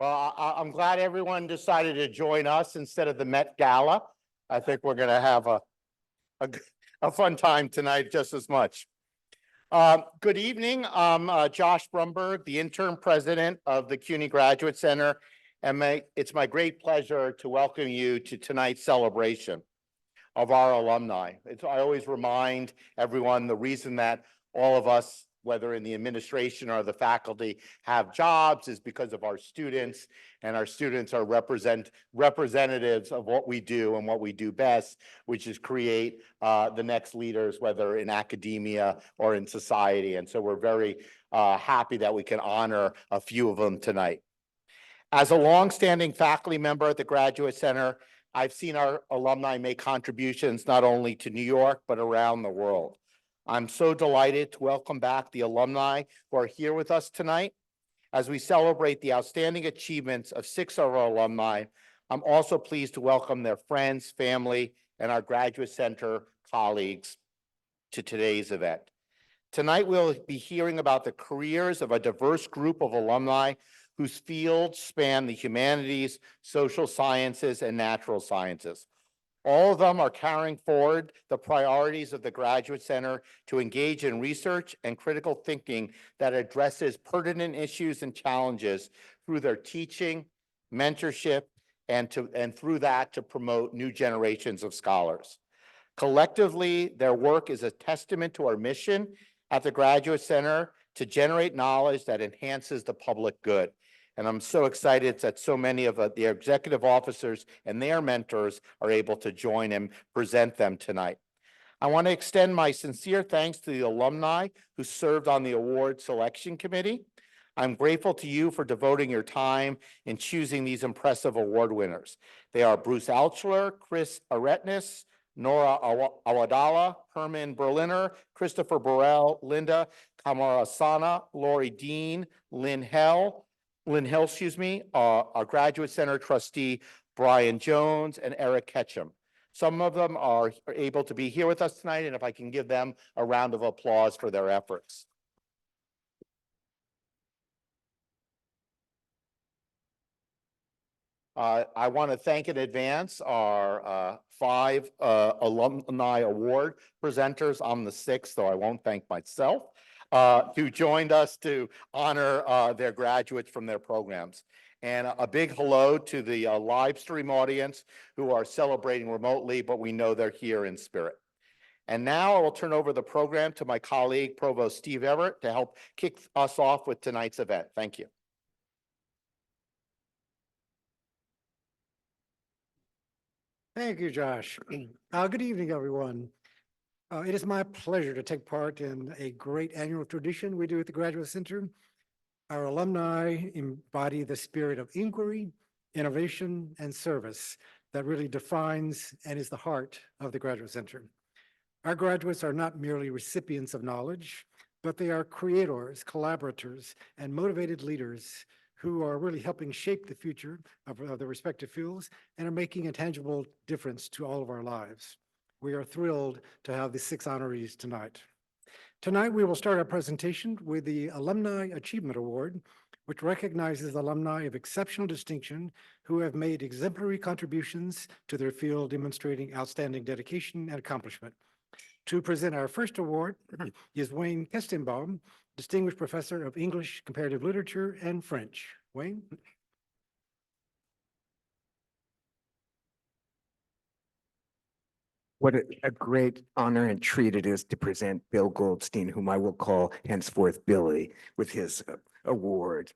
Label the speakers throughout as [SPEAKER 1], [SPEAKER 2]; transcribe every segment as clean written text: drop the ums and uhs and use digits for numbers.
[SPEAKER 1] Well, I'm glad everyone decided to join us instead of the Met Gala. I think we're going to have a fun time tonight just as much. Good evening. I'm Josh Brumberg, the interim president of the CUNY Graduate Center, and it's my great pleasure to welcome you to tonight's celebration of our alumni. I always remind everyone the reason that all of us, whether in the administration or the faculty, have jobs is because of our students, and our students are representatives of what we do and what we do best, which is create the next leaders, whether in academia or in society. And so we're very happy that we can honor a few of them tonight. As a longstanding faculty member at the Graduate Center, I've seen our alumni make contributions not only to New York, but around the world. I'm so delighted to welcome back the alumni who are here with us tonight. As we celebrate the outstanding achievements of 6 of our alumni, I'm also pleased to welcome their friends, family, and our Graduate Center colleagues to today's event. Tonight, we'll be hearing about the careers of a diverse group of alumni whose fields span the humanities, social sciences, and natural sciences. All of them are carrying forward the priorities of the Graduate Center to engage in research and critical thinking that addresses pertinent issues and challenges through their teaching, mentorship, and through that to promote new generations of scholars. Collectively, their work is a testament to our mission at the Graduate Center to generate knowledge that enhances the public good. And I'm so excited that so many of the executive officers and their mentors are able to join and present them tonight. I want to extend my sincere thanks to the alumni who served on the award selection committee. I'm grateful to you for devoting your time in choosing these impressive award winners. They are Bruce Altschuler, Chris Aretnis, Nora Awadala, Herman Berliner, Christopher Burrell, Linda Kamarasana, Lori Dean, Lynn Hill, our Graduate Center trustee, Brian Jones, and Eric Ketchum. Some of them are able to be here with us tonight, and if I can give them a round of applause for their efforts. I want to thank in advance our 5 Alumni Award presenters. I'm the 6th, so I won't thank myself, who joined us to honor their graduates from their programs. And a big hello to the live stream audience who are celebrating remotely, but we know they're here in spirit. And now I will turn over the program to my colleague, Provost Steve Everett, to help kick us off with tonight's event. Thank you.
[SPEAKER 2] Thank you, Josh. Good evening, everyone. It is my pleasure to take part in a great annual tradition we do at the Graduate Center. Our alumni embody the spirit of inquiry, innovation, and service that really defines and is the heart of the Graduate Center. Our graduates are not merely recipients of knowledge, but they are creators, collaborators, and motivated leaders who are really helping shape the future of their respective fields and are making a tangible difference to all of our lives. We are thrilled to have the 6 honorees tonight. Tonight, we will start our presentation with the Alumni Achievement Award, which recognizes alumni of exceptional distinction who have made exemplary contributions to their field, demonstrating outstanding dedication and accomplishment. To present our first award is Wayne Koestenbaum, Distinguished Professor of English, Comparative Literature, and French. Wayne?
[SPEAKER 3] What a great honor and treat it is to present Bill Goldstein, whom I will call henceforth Billy, with his award.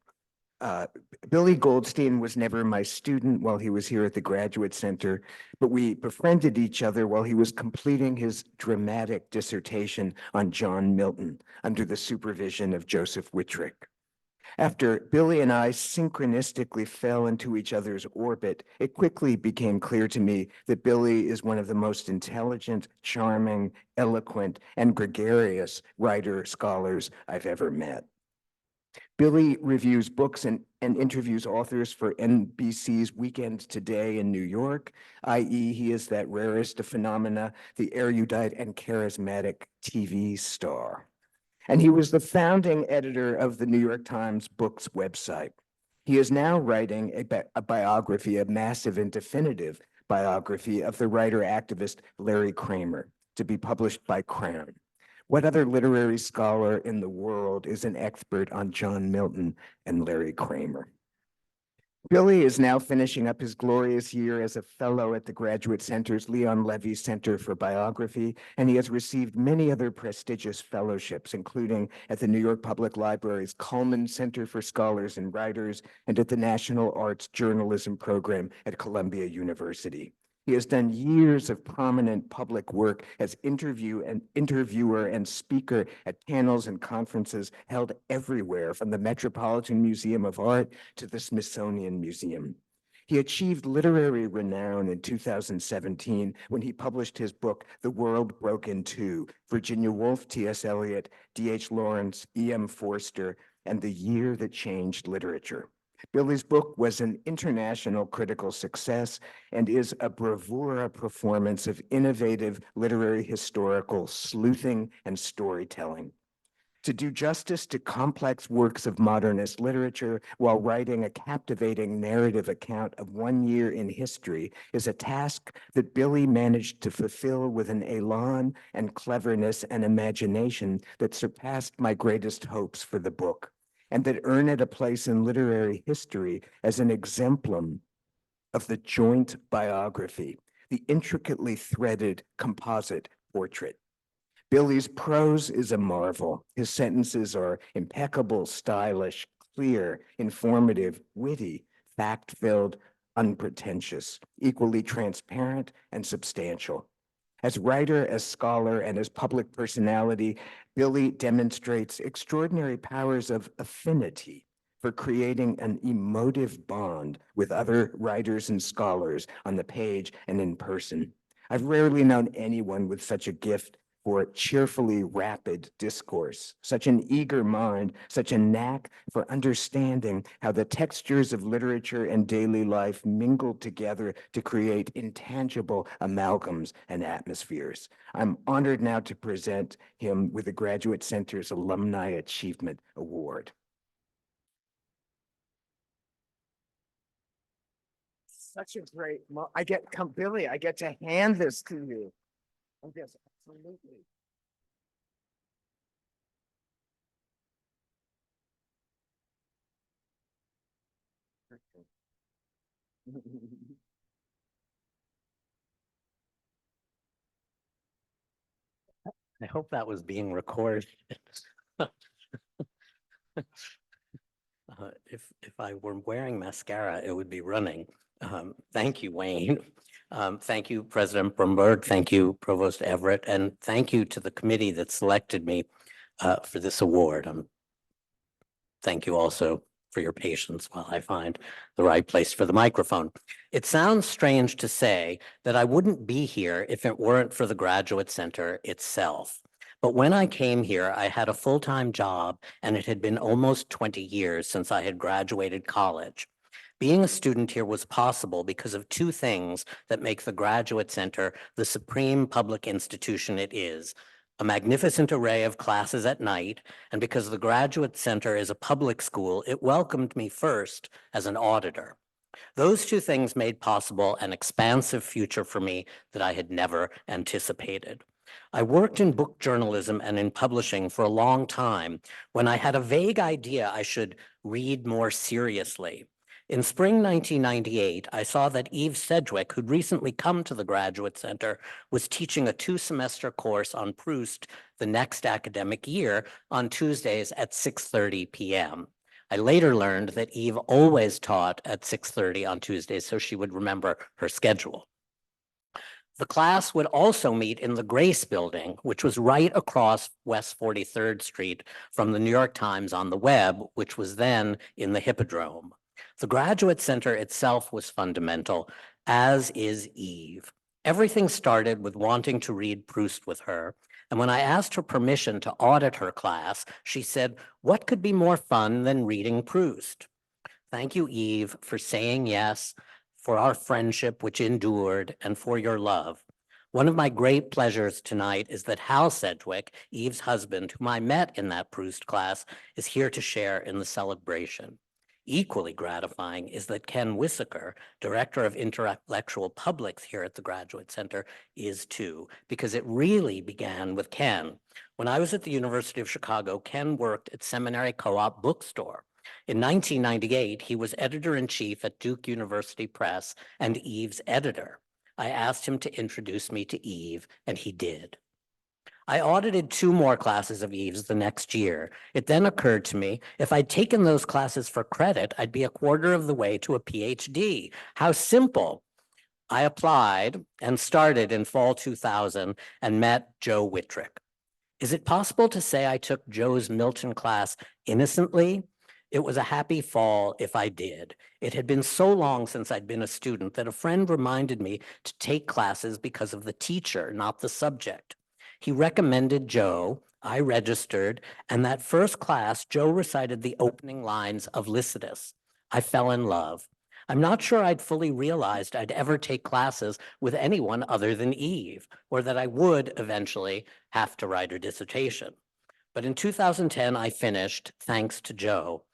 [SPEAKER 3] Billy Goldstein was never my student while he was here at the Graduate Center, but we befriended each other while he was completing his dramatic dissertation on John Milton under the supervision of Joseph Whitrick. After Billy and I synchronistically fell into each other's orbit, it quickly became clear to me that Billy is one of the most intelligent, charming, eloquent, and gregarious writer-scholars I've ever met. Billy reviews books and interviews authors for NBC's Weekend Today in New York, i.e. he is that rarest of phenomena, the erudite and charismatic TV star. And he was the founding editor of the New York Times Books website. He is now writing a biography, a massive and definitive biography of the writer-activist Larry Kramer, to be published by Crown. What other literary scholar in the world is an expert on John Milton and Larry Kramer? Billy is now finishing up his glorious year as a fellow at the Graduate Center's Leon Levy Center for Biography, and he has received many other prestigious fellowships, including at the New York Public Library's Cullman Center for Scholars and Writers and at the National Arts Journalism Program at Columbia University. He has done years of prominent public work as interviewer and speaker at panels and conferences held everywhere, from the Metropolitan Museum of Art to the Smithsonian Museum. He achieved literary renown in 2017 when he published his book, The World Broke in Two, Virginia Woolf, T.S. Eliot, D.H. Lawrence, E.M. Forster, and the Year That Changed Literature. Billy's book was an international critical success and is a bravura performance of innovative literary historical sleuthing and storytelling. To do justice to complex works of modernist literature while writing a captivating narrative account of one year in history is a task that Billy managed to fulfill with an elan and cleverness and imagination that surpassed my greatest hopes for the book, and that earn it a place in literary history as an exemplum of the joint biography, the intricately threaded composite portrait. Billy's prose is a marvel. His sentences are impeccable, stylish, clear, informative, witty, fact-filled, unpretentious, equally transparent and substantial. As writer, as scholar, and as public personality, Billy demonstrates extraordinary powers of affinity for creating an emotive bond with other writers and scholars on the page and in person. I've rarely known anyone with such a gift for cheerfully rapid discourse, such an eager mind, such a knack for understanding how the textures of literature and daily life mingle together to create intangible amalgams and atmospheres. I'm honored now to present him with the Graduate Center's Alumni Achievement Award. Such a great, Billy, I get to hand this to you. Yes, absolutely.
[SPEAKER 4] I hope that was being recorded. If I were wearing mascara, it would be running. Thank you, Wayne. Thank you, President Brumberg. Thank you, Provost Everett, and thank you to the committee that selected me for this award. Thank you also for your patience while I find the right place for the microphone. It sounds strange to say that I wouldn't be here if it weren't for the Graduate Center itself. But when I came here, I had a full-time job, and it had been almost 20 years since I had graduated college. Being a student here was possible because of two things that make the Graduate Center the supreme public institution it is: a magnificent array of classes at night, and because the Graduate Center is a public school, it welcomed me first as an auditor. Those two things made possible an expansive future for me that I had never anticipated. I worked in book journalism and in publishing for a long time when I had a vague idea I should read more seriously. In spring 1998, I saw that Eve Sedgwick, who'd recently come to the Graduate Center, was teaching a 2-semester course on Proust the next academic year on Tuesdays at 6:30 p.m. I later learned that Eve always taught at 6:30 on Tuesdays, so she would remember her schedule. The class would also meet in the Grace Building, which was right across West 43rd Street from the New York Times on the web, which was then in the Hippodrome. The Graduate Center itself was fundamental, as is Eve. Everything started with wanting to read Proust with her, and when I asked her permission to audit her class, she said, "What could be more fun than reading Proust?" Thank you, Eve, for saying yes, for our friendship which endured, and for your love. One of my great pleasures tonight is that Hal Sedgwick, Eve's husband, whom I met in that Proust class, is here to share in the celebration. Equally gratifying is that Ken Wissaker, Director of Intellectual Publics here at the Graduate Center, is too, because it really began with Ken. When I was at the University of Chicago, Ken worked at Seminary Co-op Bookstore. In 1998, he was editor-in-chief at Duke University Press and Eve's editor. I asked him to introduce me to Eve, and he did. I audited 2 more classes of Eve's the next year. It then occurred to me, if I'd taken those classes for credit, I'd be a quarter of the way to a PhD. How simple. I applied and started in fall 2000 and met Joe Whitrick. Is it possible to say I took Joe's Milton class innocently? It was a happy fall if I did. It had been so long since I'd been a student that a friend reminded me to take classes because of the teacher, not the subject. He recommended Joe, I registered, and that first class, Joe recited the opening lines of Lycidas. I fell in love. I'm not sure I'd fully realized I'd ever take classes with anyone other than Eve, or that I would eventually have to write her dissertation. But in 2010, I finished, thanks to Joe.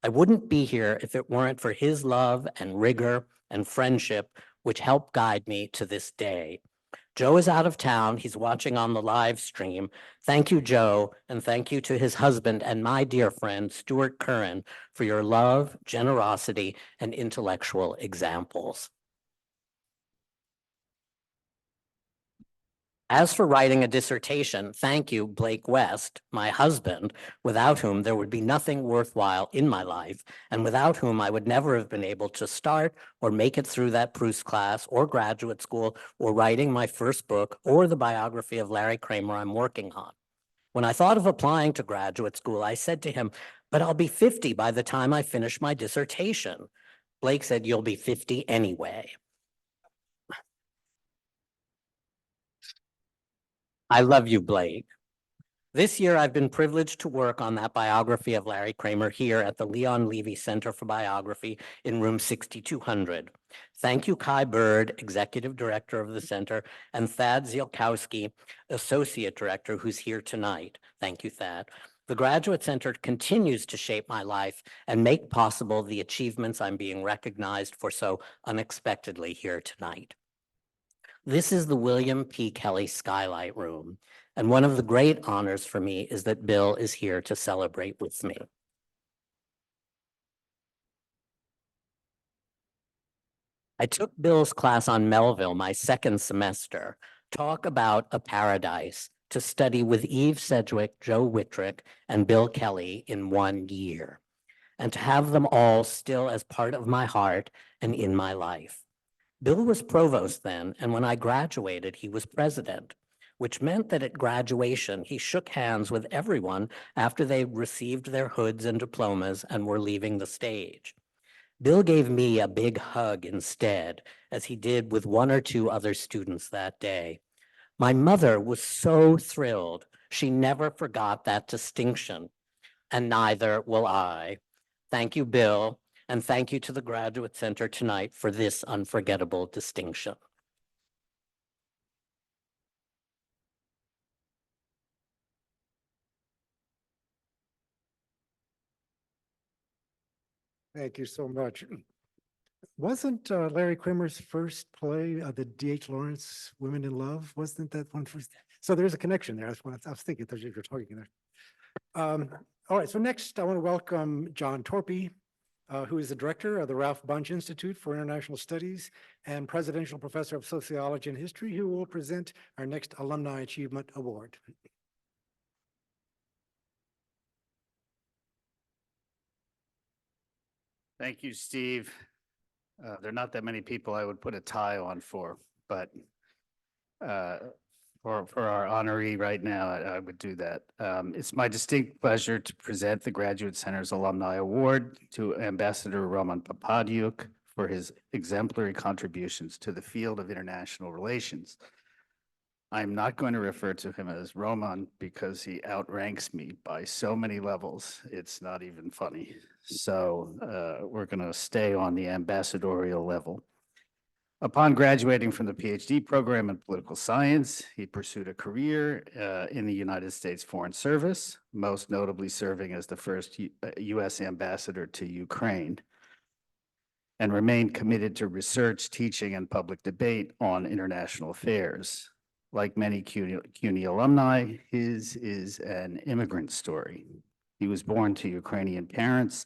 [SPEAKER 4] I wouldn't be here if it weren't for his love and rigor and friendship, which helped guide me to this day. Joe is out of town. He's watching on the live stream. Thank you, Joe, and thank you to his husband and my dear friend, Stuart Curran, for your love, generosity, and intellectual examples. As for writing a dissertation, thank you, Blake West, my husband, without whom there would be nothing worthwhile in my life, and without whom I would never have been able to start or make it through that Proust class or graduate school or writing my first book or the biography of Larry Kramer I'm working on. When I thought of applying to graduate school, I said to him, but I'll be 50 by the time I finish my dissertation. Blake said, you'll be 50 anyway. I love you, Blake. This year, I've been privileged to work on that biography of Larry Kramer here at the Leon Levy Center for Biography in room 6200. Thank you, Kai Bird, Executive Director of the Center, and Thad Zielkowski, Associate Director, who's here tonight. Thank you, Thad. The Graduate Center continues to shape my life and make possible the achievements I'm being recognized for so unexpectedly here tonight. This is the William P. Kelly Skylight Room, and one of the great honors for me is that Bill is here to celebrate with me. I took Bill's class on Melville my second semester, Talk About a Paradise, to study with Eve Sedgwick, Joe Whitrick, and Bill Kelly in 1 year, and to have them all still as part of my heart and in my life. Bill was provost then, and when I graduated, he was president, which meant that at graduation, he shook hands with everyone after they received their hoods and diplomas and were leaving the stage. Bill gave me a big hug instead, as he did with 1 or 2 other students that day. My mother was so thrilled. She never forgot that distinction, and neither will I. Thank you, Bill. And thank you to the Graduate Center tonight for this unforgettable distinction.
[SPEAKER 2] Thank you so much. Wasn't Larry Kramer's first play, the D.H. Lawrence Women in Love? Wasn't that one first? So there's a connection there. That's what I was thinking as you were talking there. All right, so next I want to welcome John Torpey, who is the director of the Ralph Bunche Institute for International Studies and Presidential Professor of Sociology and History, who will present our next Alumni Achievement Award.
[SPEAKER 5] Thank you, Steve. There are not that many people I would put a tie on for, but for our honoree right now, I would do that. It's my distinct pleasure to present the Graduate Center's Alumni Award to Ambassador Roman Popadiuk for his exemplary contributions to the field of international relations. I'm not going to refer to him as Roman because he outranks me by so many levels. It's not even funny. So we're going to stay on the ambassadorial level. Upon graduating from the PhD program in political science, he pursued a career in the United States Foreign Service, most notably serving as the first U.S. ambassador to Ukraine, and remained committed to research, teaching, and public debate on international affairs. Like many CUNY alumni, his is an immigrant story. He was born to Ukrainian parents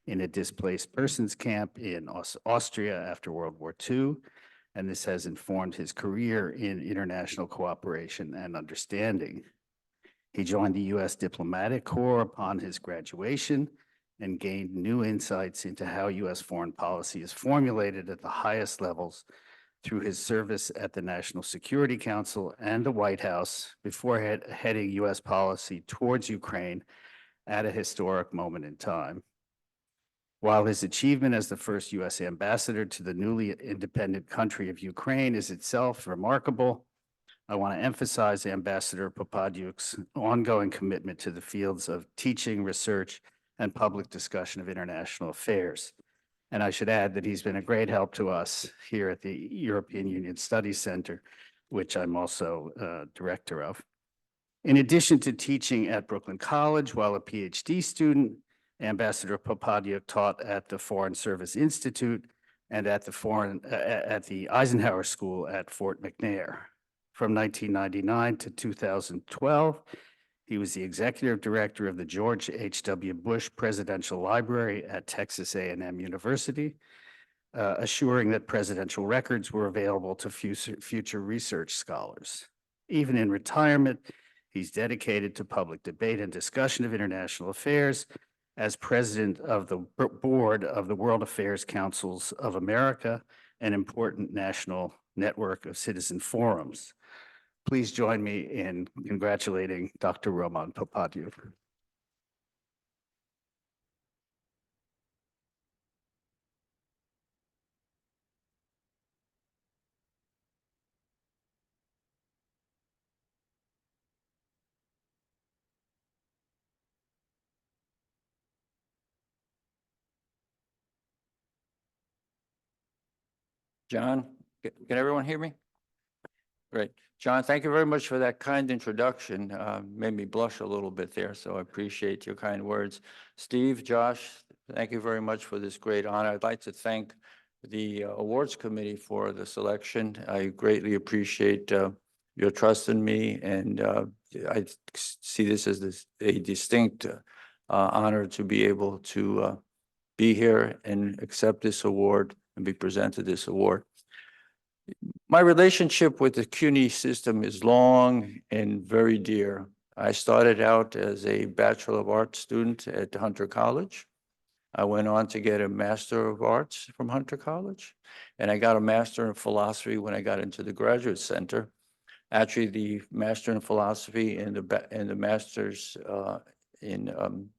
[SPEAKER 5] in a displaced persons camp in Austria after World War II, and this has informed his career in international cooperation and understanding. He joined the U.S. Diplomatic Corps upon his graduation and gained new insights into how U.S. foreign policy is formulated at the highest levels through his service at the National Security Council and the White House before heading U.S. policy towards Ukraine at a historic moment in time. While his achievement as the first U.S. ambassador to the newly independent country of Ukraine is itself remarkable, I want to emphasize Ambassador Popadiuk's ongoing commitment to the fields of teaching, research, and public discussion of international affairs. And I should add that he's been a great help to us here at the European Union Studies Center, which I'm also director of. In addition to teaching at Brooklyn College while a PhD student, Ambassador Popadiuk taught at the Foreign Service Institute and at the Eisenhower School at Fort McNair. From 1999 to 2012, he was the executive director of the George H.W. Bush Presidential Library at Texas A&M University, assuring that presidential records were available to future research scholars. Even in retirement, he's dedicated to public debate and discussion of international affairs as president of the board of the World Affairs Councils of America, an important national network of citizen forums. Please join me in congratulating Dr. Roman Popadiuk.
[SPEAKER 6] John, can everyone hear me? Great. John, thank you very much for that kind introduction. Made me blush a little bit there, so I appreciate your kind words. Steve, Josh, thank you very much for this great honor. I'd like to thank the awards committee for the selection. I greatly appreciate your trust in me, and I see this as a distinct honor to be able to be here and accept this award and be presented this award. My relationship with the CUNY system is long and very dear. I started out as a Bachelor of Arts student at Hunter College. I went on to get a Master of Arts from Hunter College, and I got a Master in Philosophy when I got into the Graduate Center. Actually, the Master in Philosophy and the Master's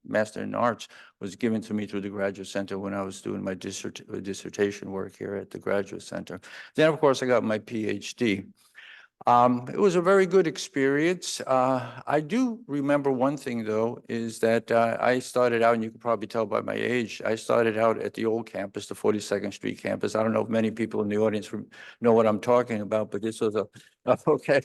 [SPEAKER 6] Master in Arts was given to me through the Graduate Center when I was doing my dissertation work here at the Graduate Center. Then, of course, I got my PhD. It was a very good experience. I do remember one thing, though, is that I started out, and you can probably tell by my age, I started out at the old campus, the 42nd Street campus. I don't know if many people in the audience know what I'm talking about, but this was okay.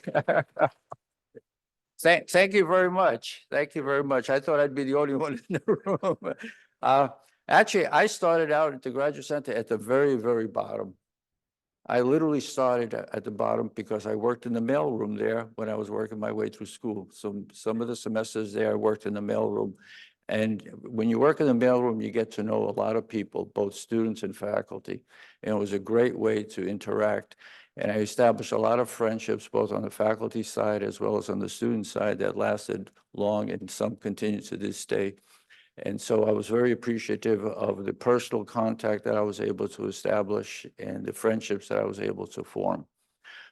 [SPEAKER 6] Thank you very much. Thank you very much. I thought I'd be the only one in the room. Actually, I started out at the Graduate Center at the very, very bottom. I literally started at the bottom because I worked in the mailroom there when I was working my way through school. So some of the semesters there, I worked in the mailroom. And when you work in the mailroom, you get to know a lot of people, both students and faculty. And it was a great way to interact. And I established a lot of friendships, both on the faculty side as well as on the student side, that lasted long, and some continue to this day. And so I was very appreciative of the personal contact that I was able to establish and the friendships that I was able to form.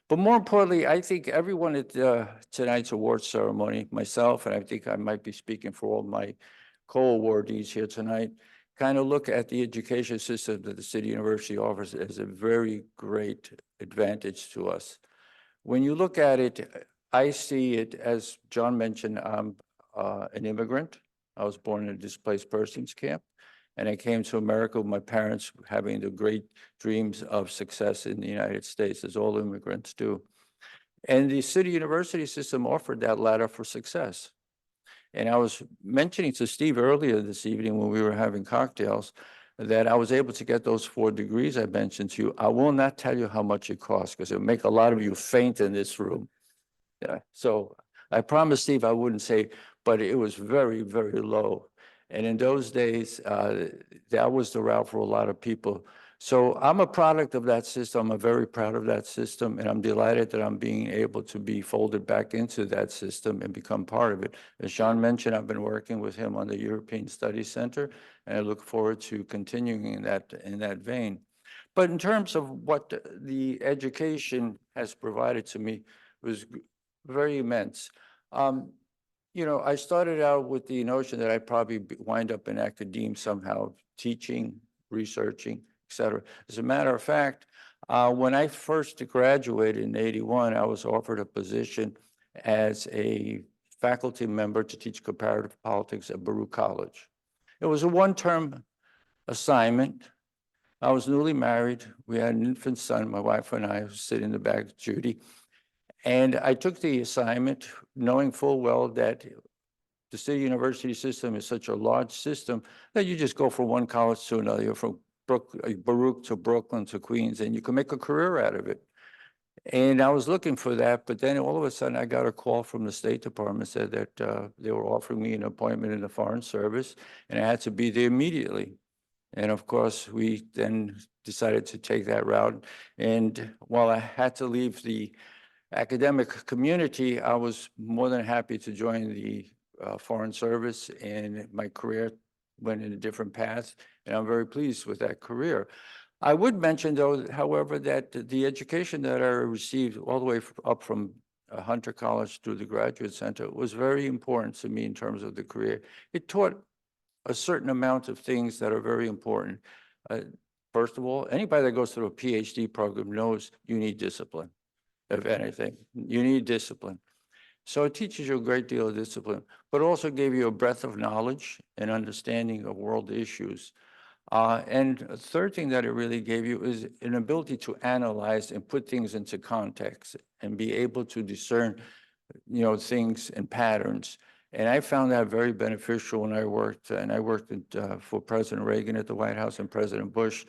[SPEAKER 6] But more importantly, I think everyone at tonight's awards ceremony, myself, and I think I might be speaking for all my co-awardees here tonight, kind of look at the education system that the City University offers as a very great advantage to us. When you look at it, I see it, as John mentioned, I'm an immigrant. I was born in a displaced persons camp. And I came to America with my parents having the great dreams of success in the United States, as all immigrants do. And the city university system offered that ladder for success. And I was mentioning to Steve earlier this evening when we were having cocktails that I was able to get those 4 degrees I mentioned to you. I will not tell you how much it cost because it'll make a lot of you faint in this room. Yeah, so I promised Steve I wouldn't say, but it was very, very low. And in those days, that was the route for a lot of people. So I'm a product of that system. I'm very proud of that system, and I'm delighted that I'm being able to be folded back into that system and become part of it. As Sean mentioned, I've been working with him on the European Studies Center, and I look forward to continuing in that vein. But in terms of what the education has provided to me was very immense. You know, I started out with the notion that I'd probably wind up in academia somehow, teaching, researching, et cetera. As a matter of fact, when I first graduated in '81, I was offered a position as a faculty member to teach comparative politics at Baruch College. It was a one-term assignment. I was newly married. We had an infant son, my wife and I, who sit in the back, Judy. And I took the assignment knowing full well that the city university system is such a large system that you just go from one college to another. You're from Baruch to Brooklyn to Queens, and you can make a career out of it. And I was looking for that, but then all of a sudden I got a call from the State Department, said that they were offering me an appointment in the Foreign Service, and I had to be there immediately. And of course, we then decided to take that route. And while I had to leave the academic community, I was more than happy to join the Foreign Service, and my career went in a different path, and I'm very pleased with that career. I would mention, though, however, that the education that I received all the way up from Hunter College through the Graduate Center was very important to me in terms of the career. It taught a certain amount of things that are very important. First of all, anybody that goes through a PhD program knows you need discipline. If anything, you need discipline. So it teaches you a great deal of discipline, but also gave you a breadth of knowledge and understanding of world issues. And a third thing that it really gave you is an ability to analyze and put things into context and be able to discern, you know, things and patterns. And I found that very beneficial when I worked, for President Reagan at the White House and President Bush.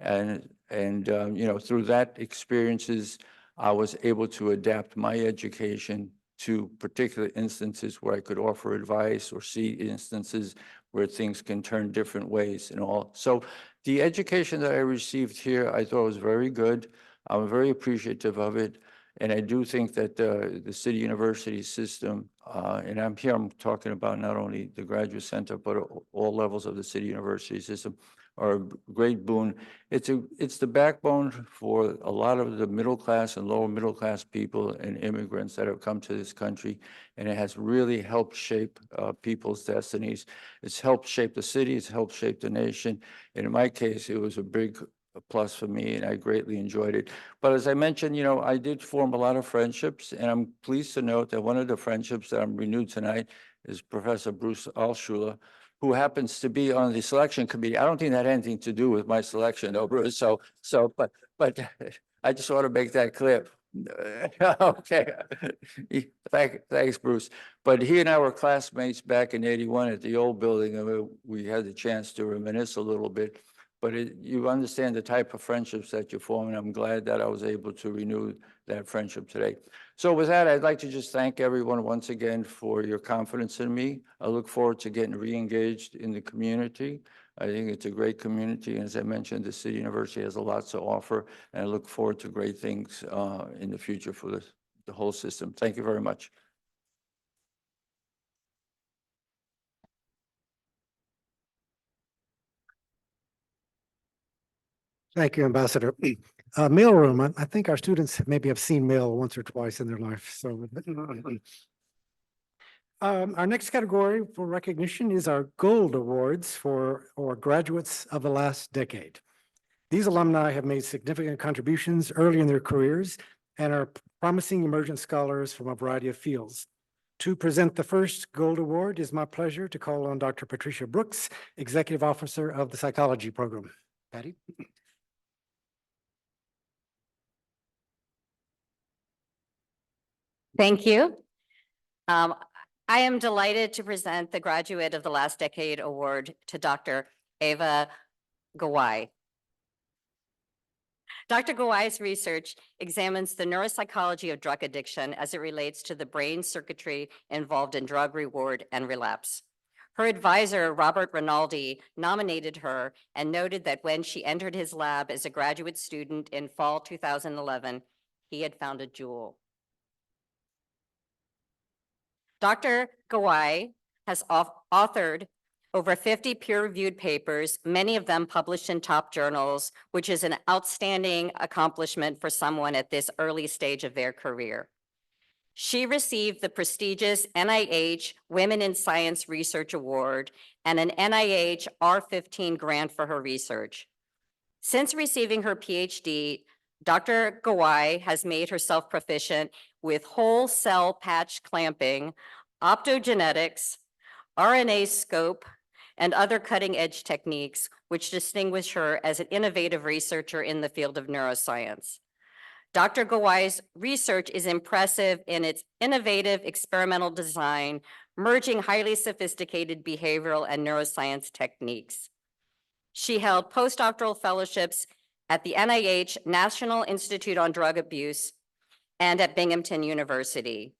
[SPEAKER 6] And you know, through that experiences, I was able to adapt my education to particular instances where I could offer advice or see instances where things can turn different ways and all. So the education that I received here, I thought was very good. I'm very appreciative of it. And I do think that the city university system, and I'm talking about not only the Graduate Center, but all levels of the city university system, are a great boon. It's the backbone for a lot of the middle class and lower middle class people and immigrants that have come to this country, and it has really helped shape people's destinies. It's helped shape the city, it's helped shape the nation, and in my case, it was a big plus for me, and I greatly enjoyed it. But as I mentioned, you know, I did form a lot of friendships, and I'm pleased to note that one of the friendships that I'm renewed tonight is Professor Bruce Alschuler, who happens to be on the selection committee. I don't think that had anything to do with my selection, though, Bruce. But I just want to make that clear. Okay. Thanks, Bruce. But he and I were classmates back in '81 at the old building, and we had the chance to reminisce a little bit. But you understand the type of friendships that you form, and I'm glad that I was able to renew that friendship today. So with that, I'd like to just thank everyone once again for your confidence in me. I look forward to getting re-engaged in the community. I think it's a great community. And as I mentioned, the City University has a lot to offer, and I look forward to great things in the future for the whole system. Thank you very much.
[SPEAKER 2] Thank you, Ambassador. Mailroom, I think our students maybe have seen mail once or twice in their life, so. Our next category for recognition is our Gold Awards for graduates of the last decade. These alumni have made significant contributions early in their careers and are promising emergent scholars from a variety of fields. To present the first Gold Award, it is my pleasure to call on Dr. Patricia Brooks, Executive Officer of the Psychology Program. Patty?
[SPEAKER 7] Thank you. I am delighted to present the Graduate of the Last Decade Award to Dr. Eva Gawai. Dr. Gawai's research examines the neuropsychology of drug addiction as it relates to the brain circuitry involved in drug reward and relapse. Her advisor, Robert Rinaldi, nominated her and noted that when she entered his lab as a graduate student in fall 2011, he had found a jewel. Dr. Gawai has authored over 50 peer-reviewed papers, many of them published in top journals, which is an outstanding accomplishment for someone at this early stage of their career. She received the prestigious NIH Women in Science Research Award and an NIH R15 grant for her research. Since receiving her PhD, Dr. Gawai has made herself proficient with whole cell patch clamping, optogenetics, RNA scope, and other cutting-edge techniques, which distinguish her as an innovative researcher in the field of neuroscience. Dr. Gawai's research is impressive in its innovative experimental design, merging highly sophisticated behavioral and neuroscience techniques. She held postdoctoral fellowships at the NIH National Institute on Drug Abuse and at Binghamton University.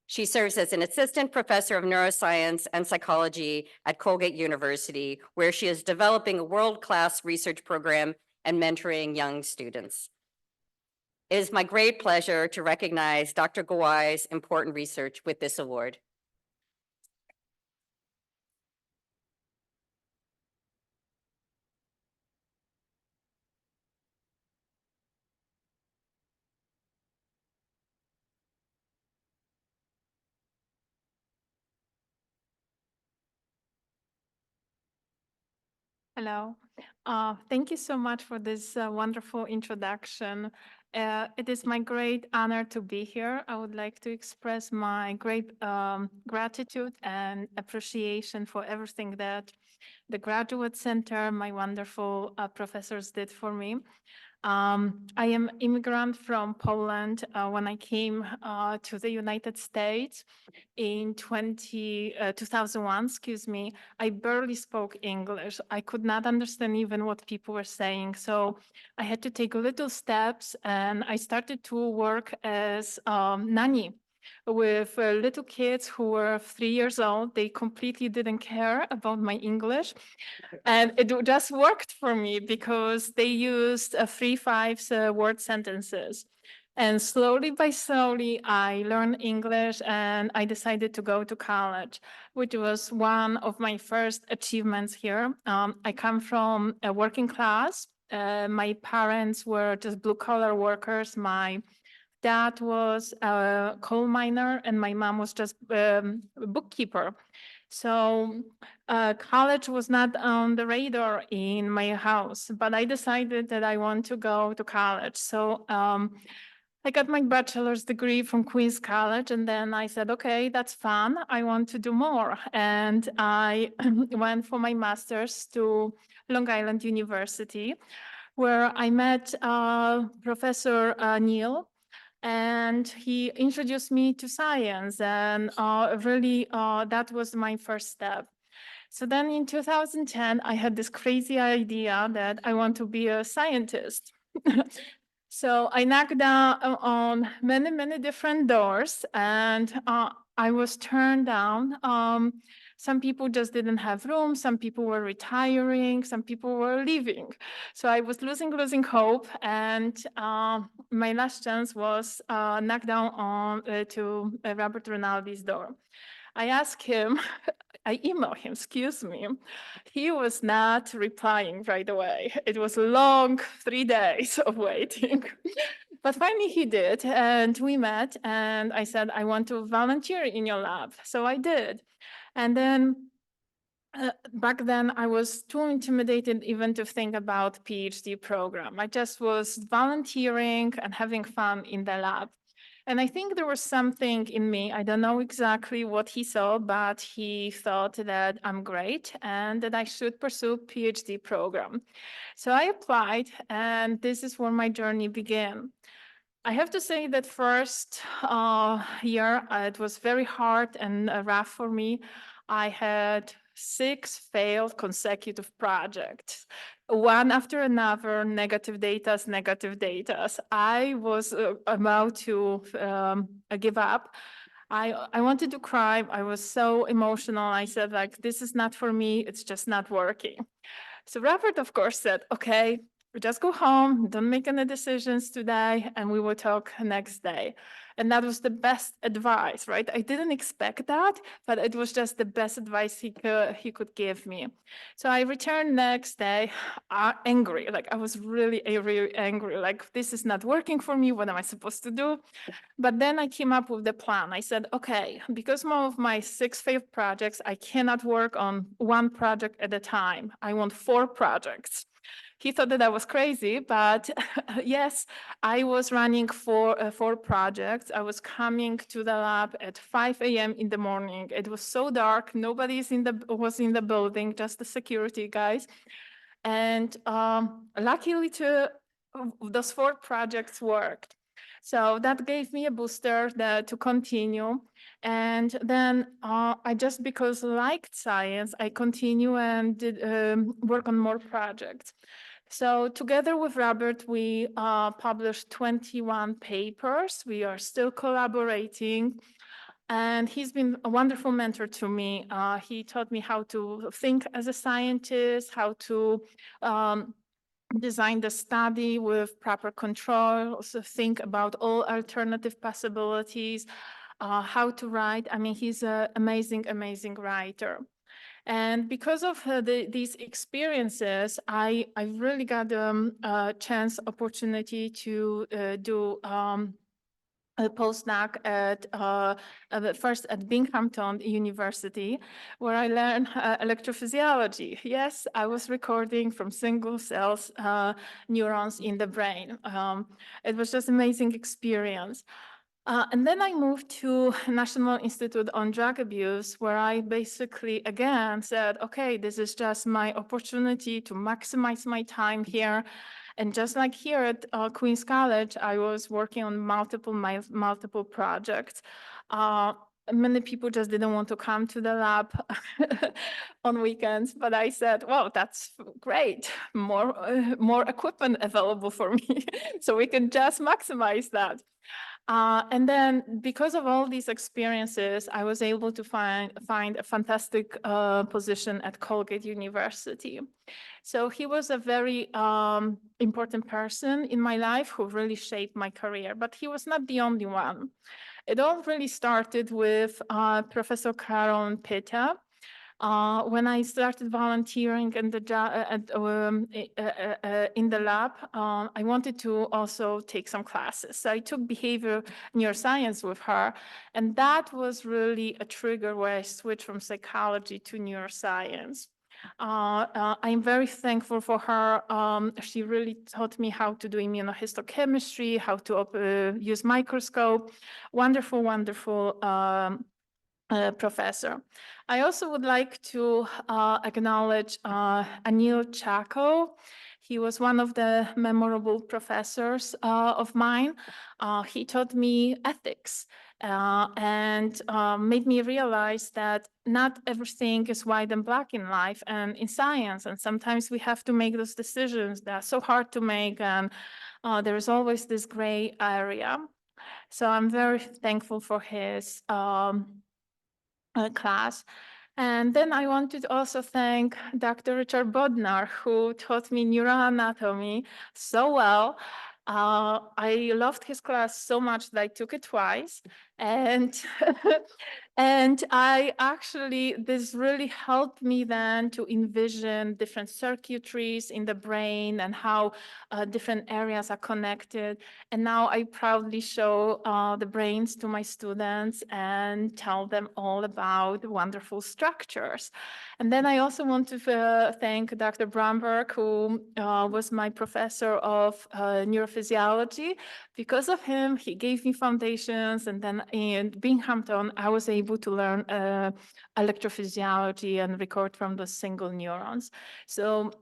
[SPEAKER 7] She serves as an assistant professor of neuroscience and psychology at Colgate University, where she is developing a world-class research program and mentoring young students. It is my great pleasure to recognize Dr. Gawai's important research with this award.
[SPEAKER 8] Hello. Thank you so much for this wonderful introduction. It is my great honor to be here. I would like to express my great gratitude and appreciation for everything that the Graduate Center, my wonderful professors did for me. I am immigrant from Poland. When I came to the United States in 2001, I barely spoke English. I could not understand even what people were saying. So I had to take little steps, and I started to work as nanny with little kids who were 3 years old. They completely didn't care about my English. And it just worked for me because they used 3-5 word sentences. And slowly by slowly, I learned English and I decided to go to college, which was one of my first achievements here. I come from a working class. My parents were just blue-collar workers. My dad was a coal miner and my mom was just a bookkeeper. So college was not on the radar in my house, but I decided that I want to go to college. So I got my bachelor's degree from Queen's College, and then I said, okay, that's fun. I want to do more. And I went for my master's to Long Island University, where I met Professor Neil, and he introduced me to science, and really that was my first step. So then in 2010, I had this crazy idea that I want to be a scientist. So I knocked down on many, many different doors, and I was turned down. Some people just didn't have room. Some people were retiring. Some people were leaving. So I was losing hope. And my last chance was knocked down on to Robert Rinaldi's door. I asked him, I emailed him, excuse me. He was not replying right away. It was a long 3 days of waiting. But finally he did, and we met, and I said, I want to volunteer in your lab. So I did. And then back then I was too intimidated even to think about PhD program. I just was volunteering and having fun in the lab. And I think there was something in me. I don't know exactly what he saw, but he thought that I'm great and that I should pursue PhD program. So I applied, and this is where my journey began. I have to say that first year, it was very hard and rough for me. I had 6 failed consecutive projects, one after another, negative datas, negative datas. I was about to give up. I wanted to cry. I was so emotional. I said, like, this is not for me. It's just not working. So Robert, of course, said, okay, just go home, don't make any decisions today, and we will talk next day. And that was the best advice, right? I didn't expect that, but it was just the best advice he could give me. So I returned next day angry, like I was really angry, like this is not working for me, what am I supposed to do? But then I came up with the plan. I said, okay, because of my 6 failed projects, I cannot work on one project at a time. I want 4 projects. He thought that I was crazy, but yes, I was running 4 projects. I was coming to the lab at 5 a.m. in the morning. It was so dark. Nobody was in the building, just the security guys. And luckily, those 4 projects worked. So that gave me a booster to continue. And then I just, because I liked science, I continue and did work on more projects. So together with Robert, we published 21 papers. We are still collaborating. And he's been a wonderful mentor to me. He taught me how to think as a scientist, how to design the study with proper controls, think about all alternative possibilities, how to write. I mean, he's an amazing, amazing writer. And because of these experiences, I really got a opportunity to do a postdoc at first at Binghamton University, where I learned electrophysiology. Yes, I was recording from single cells neurons in the brain. It was just amazing experience. And then I moved to National Institute on Drug Abuse, where I basically, again, said, okay, this is just my opportunity to maximize my time here. And just like here at Queen's College, I was working on multiple projects. Many people just didn't want to come to the lab on weekends, but I said, well, that's great. More equipment available for me. So we can just maximize that. And then because of all these experiences, I was able to find a fantastic position at Colgate University. So he was a very important person in my life who really shaped my career, but he was not the only one. It all really started with Professor Carol Pitta. When I started volunteering in the lab, I wanted to also take some classes. So I took behavioral neuroscience with her, and that was really a trigger where I switched from psychology to neuroscience. I'm very thankful for her. She really taught me how to do immunohistochemistry, how to use microscope. Wonderful, wonderful professor. I also would like to acknowledge Anil Chako. He was one of the memorable professors of mine. He taught me ethics and made me realize that not everything is white and black in life and in science. And sometimes we have to make those decisions that are so hard to make, and there is always this gray area. So I'm very thankful for his class. And then I wanted to also thank Dr. Richard Bodnar, who taught me neuroanatomy so well. I loved his class so much that I took it twice. And And this really helped me then to envision different circuitries in the brain and how different areas are connected. And now I proudly show the brains to my students and tell them all about wonderful structures. And then I also want to thank Dr. Brumberg, who was my professor of neurophysiology. Because of him, he gave me foundations, and then in Binghamton, I was able to learn electrophysiology and record from the single neurons. So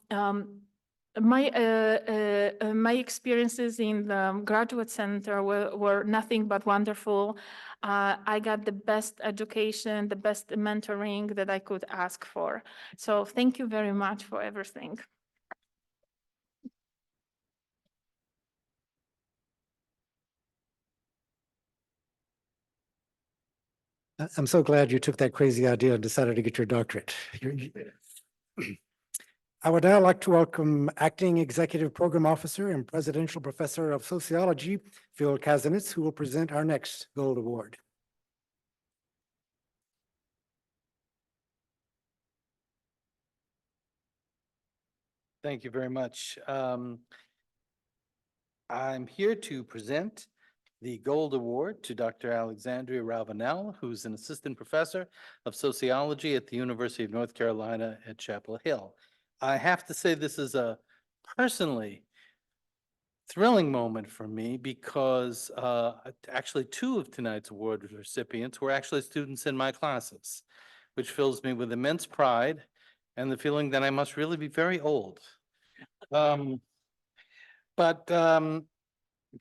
[SPEAKER 8] my experiences in the graduate center were nothing but wonderful. I got the best education, the best mentoring that I could ask for. So thank you very much for everything.
[SPEAKER 2] I'm so glad you took that crazy idea and decided to get your doctorate. I would now like to welcome Acting Executive Program Officer and Presidential Professor of Sociology, Phil Kasinitz, who will present our next Gold Award.
[SPEAKER 9] Thank you very much. I'm here to present the Gold Award to Dr. Alexandrea Ravenelle, who's an assistant professor of sociology at the University of North Carolina at Chapel Hill. I have to say this is a personally thrilling moment for me because actually two of tonight's award recipients were actually students in my classes, which fills me with immense pride and the feeling that I must really be very old.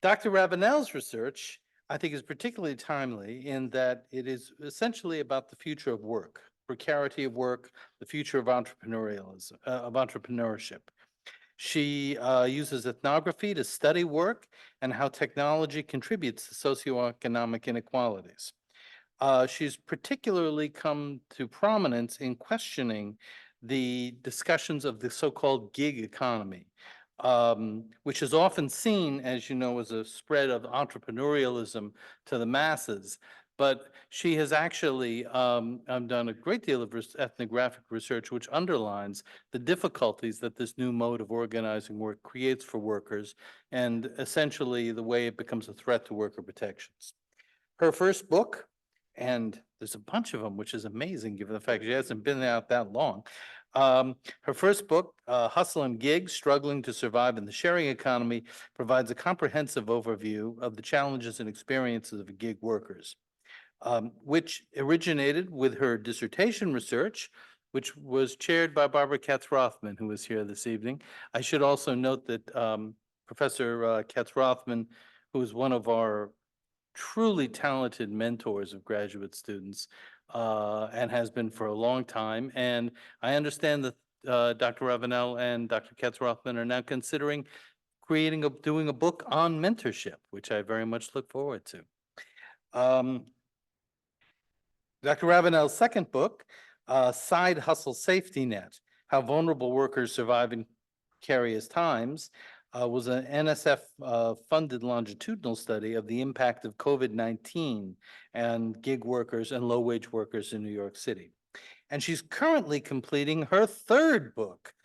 [SPEAKER 9] Dr. Ravenelle's research, I think, is particularly timely in that it is essentially about the future of work, precarity of work, the future of entrepreneurship. She uses ethnography to study work and how technology contributes to socioeconomic inequalities. She's particularly come to prominence in questioning the discussions of the so-called gig economy, which is often seen, as you know, as a spread of entrepreneurialism to the masses. But she has actually done a great deal of ethnographic research, which underlines the difficulties that this new mode of organizing work creates for workers, and essentially the way it becomes a threat to worker protections. Her first book, and there's a bunch of them, which is amazing given the fact she hasn't been out that long. Her first book, Hustle and Gig, Struggling to Survive in the Sharing Economy, provides a comprehensive overview of the challenges and experiences of gig workers, which originated with her dissertation research, which was chaired by Barbara Katz-Rothman, who is here this evening. I should also note that Professor Katz-Rothman, who is one of our truly talented mentors of graduate students, and has been for a long time. And I understand that Dr. Ravenelle and Dr. Katz-Rothman are now considering doing a book on mentorship, which I very much look forward to. Dr. Ravenelle's second book, Side Hustle Safety Net, How Vulnerable Workers Survive in Precarious Times, was an NSF funded longitudinal study of the impact of COVID-19 and gig workers and low-wage workers in New York City. And she's currently completing her third book.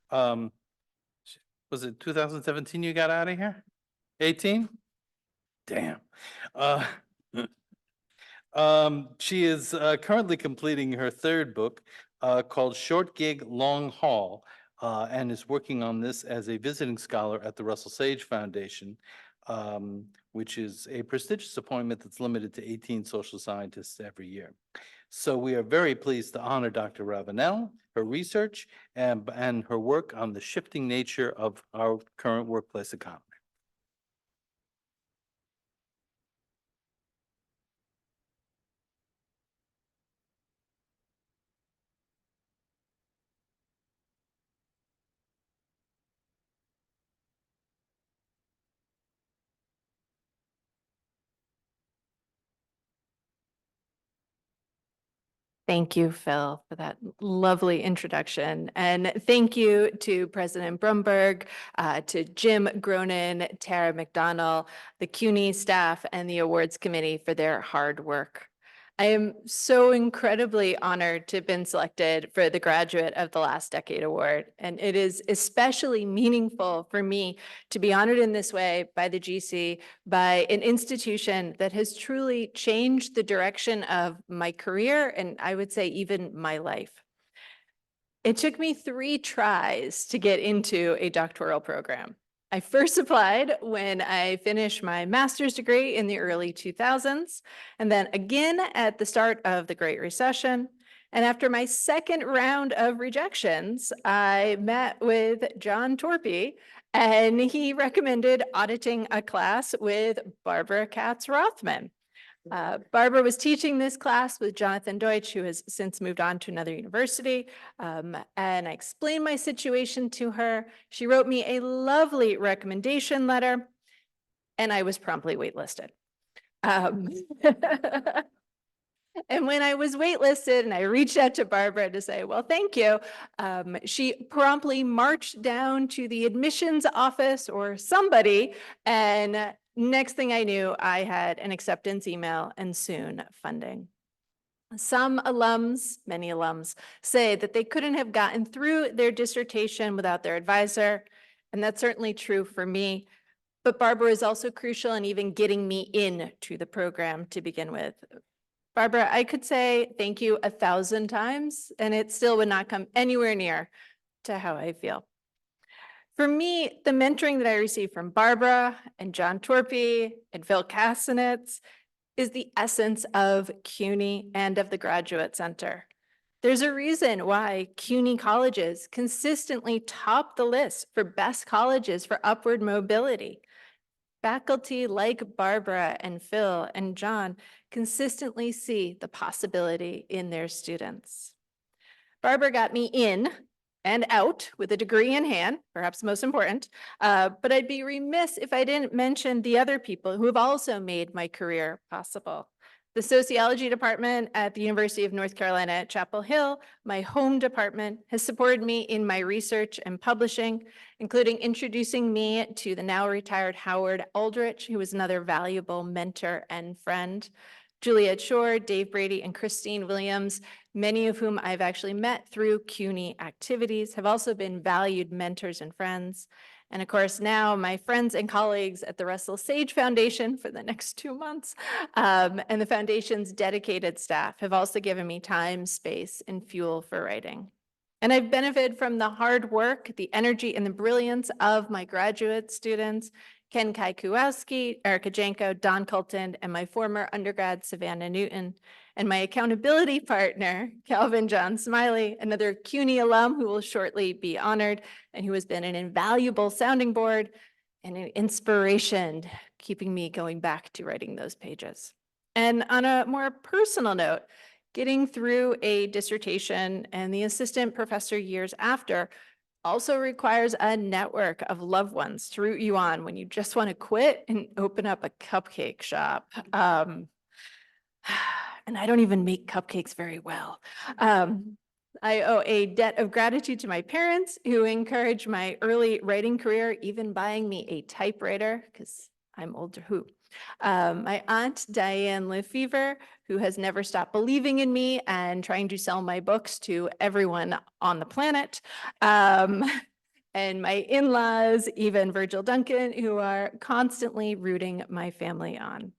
[SPEAKER 9] Was it 2017 you got out of here? 18? Damn. She is currently completing her third book called Short Gig, Long Haul, and is working on this as a visiting scholar at the Russell Sage Foundation, which is a prestigious appointment that's limited to 18 social scientists every year. So we are very pleased to honor Dr. Ravenelle, her research, and her work on the shifting nature of our current workplace economy.
[SPEAKER 10] Thank you, Phil, for that lovely introduction. And thank you to President Brumberg, to Jim Gronin, Tara McDonnell, the CUNY staff, and the awards committee for their hard work. I am so incredibly honored to have been selected for the Graduate of the Last Decade Award. And it is especially meaningful for me to be honored in this way by the GC, by an institution that has truly changed the direction of my career and I would say even my life. It took me 3 tries to get into a doctoral program. I first applied when I finished my master's degree in the early 2000s, and then again at the start of the Great Recession. And after my second round of rejections, I met with John Torpey, and he recommended auditing a class with Barbara Katz-Rothman. Barbara was teaching this class with Jonathan Deutsch, who has since moved on to another university. And I explained my situation to her. She wrote me a lovely recommendation letter, and I was promptly waitlisted. And when I was waitlisted and I reached out to Barbara to say, well, thank you, she promptly marched down to the admissions office or somebody, and next thing I knew, I had an acceptance email and soon funding. Some alums, many alums, say that they couldn't have gotten through their dissertation without their advisor, and that's certainly true for me. But Barbara is also crucial in even getting me into the program to begin with. Barbara, I could say thank you 1,000 times, and it still would not come anywhere near to how I feel. For me, the mentoring that I received from Barbara and John Torpey and Phil Kasinitz is the essence of CUNY and of the Graduate Center. There's a reason why CUNY colleges consistently top the list for best colleges for upward mobility. Faculty like Barbara and Phil and John consistently see the possibility in their students. Barbara got me in and out with a degree in hand, perhaps most important, but I'd be remiss if I didn't mention the other people who have also made my career possible. The sociology department at the University of North Carolina at Chapel Hill, my home department, has supported me in my research and publishing, including introducing me to the now retired Howard Aldrich, who was another valuable mentor and friend. Juliet Shore, Dave Brady, and Christine Williams, many of whom I've actually met through CUNY activities, have also been valued mentors and friends. And of course, now my friends and colleagues at the Russell Sage Foundation for the next 2 months, and the foundation's dedicated staff have also given me time, space, and fuel for writing. And I've benefited from the hard work, the energy, and the brilliance of my graduate students, Ken Kajkowski, Erica Janko, Don Colton, and my former undergrad, Savannah Newton, and my accountability partner, Calvin John Smiley, another CUNY alum who will shortly be honored and who has been an invaluable sounding board and an inspiration, keeping me going back to writing those pages. And on a more personal note, getting through a dissertation and the assistant professor years after also requires a network of loved ones to root you on when you just want to quit and open up a cupcake shop. And I don't even make cupcakes very well. I owe a debt of gratitude to my parents who encouraged my early writing career, even buying me a typewriter because I'm older. My aunt, Diane Lefevre, who has never stopped believing in me and trying to sell my books to everyone on the planet. And my in-laws, even Virgil Duncan, who are constantly rooting my family on.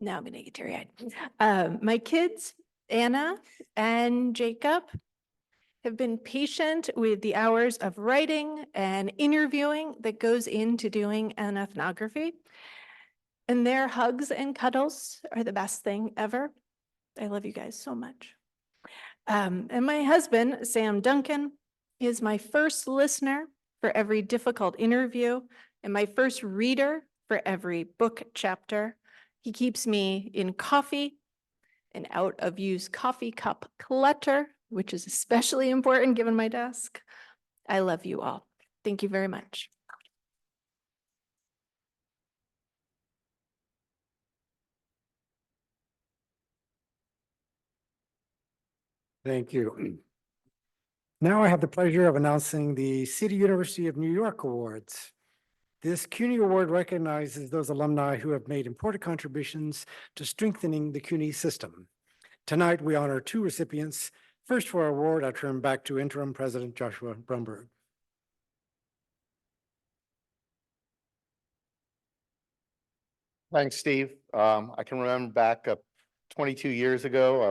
[SPEAKER 10] Now I'm going to get teary-eyed. My kids, Anna and Jacob, have been patient with the hours of writing and interviewing that goes into doing an ethnography. And their hugs and cuddles are the best thing ever. I love you guys so much. And my husband, Sam Duncan, is my first listener for every difficult interview and my first reader for every book chapter. He keeps me in coffee and out of use coffee cup clutter, which is especially important given my desk. I love you all. Thank you very much.
[SPEAKER 2] Thank you. Now I have the pleasure of announcing the City University of New York Awards. This CUNY Award recognizes those alumni who have made important contributions to strengthening the CUNY system. Tonight, we honor two recipients. First, for our award, I turn back to Interim President Joshua Brumberg.
[SPEAKER 1] Thanks, Steve. I can remember back 22 years ago,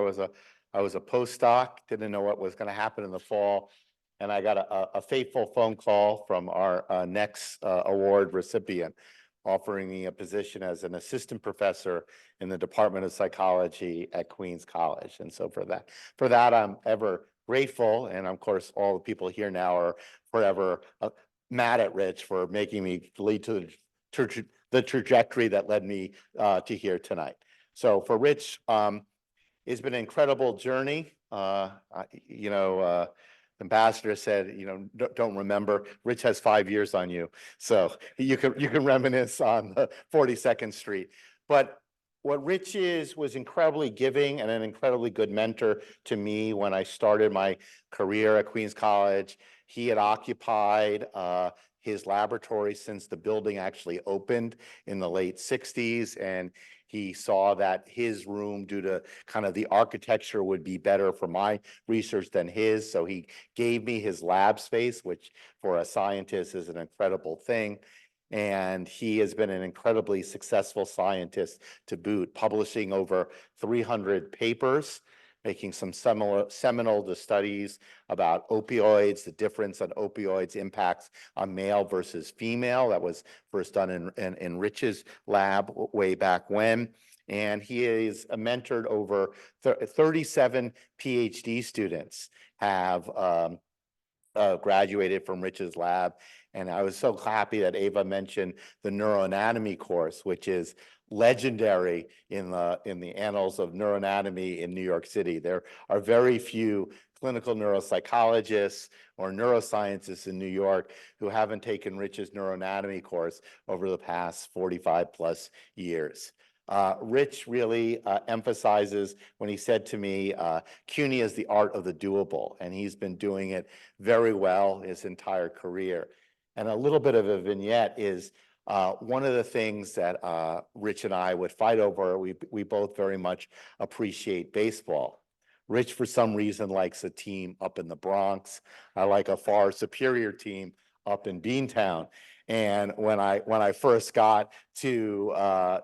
[SPEAKER 1] I was a postdoc, didn't know what was going to happen in the fall. And I got a fateful phone call from our next award recipient offering me a position as an assistant professor in the Department of Psychology at Queens College. And so for that, I'm ever grateful. And of course, all the people here now are forever mad at Rich for making me lead to the trajectory that led me to here tonight. So for Rich, it's been an incredible journey. The ambassador said, don't remember, Rich has 5 years on you. So you can reminisce on the 42nd Street. But what Rich was incredibly giving and an incredibly good mentor to me when I started my career at Queens College. He had occupied his laboratory since the building actually opened in the late 60s. And he saw that his room, due to kind of the architecture, would be better for my research than his. So he gave me his lab space, which for a scientist is an incredible thing. And he has been an incredibly successful scientist to boot, publishing over 300 papers, making some seminal studies about opioids, the difference on opioids impacts on male versus female. That was first done in Rich's lab way back when. And he is mentored over 37 PhD students have graduated from Rich's lab. And I was so happy that Ava mentioned the neuroanatomy course, which is legendary in the annals of neuroanatomy in New York City. There are very few clinical neuropsychologists or neuroscientists in New York who haven't taken Rich's neuroanatomy course over the past 45 plus years. Rich really emphasizes when he said to me, CUNY is the art of the doable, and he's been doing it very well his entire career. And a little bit of a vignette is one of the things that Rich and I would fight over. We both very much appreciate baseball. Rich, for some reason, likes a team up in the Bronx. I like a far superior team up in Beantown. And when I first got to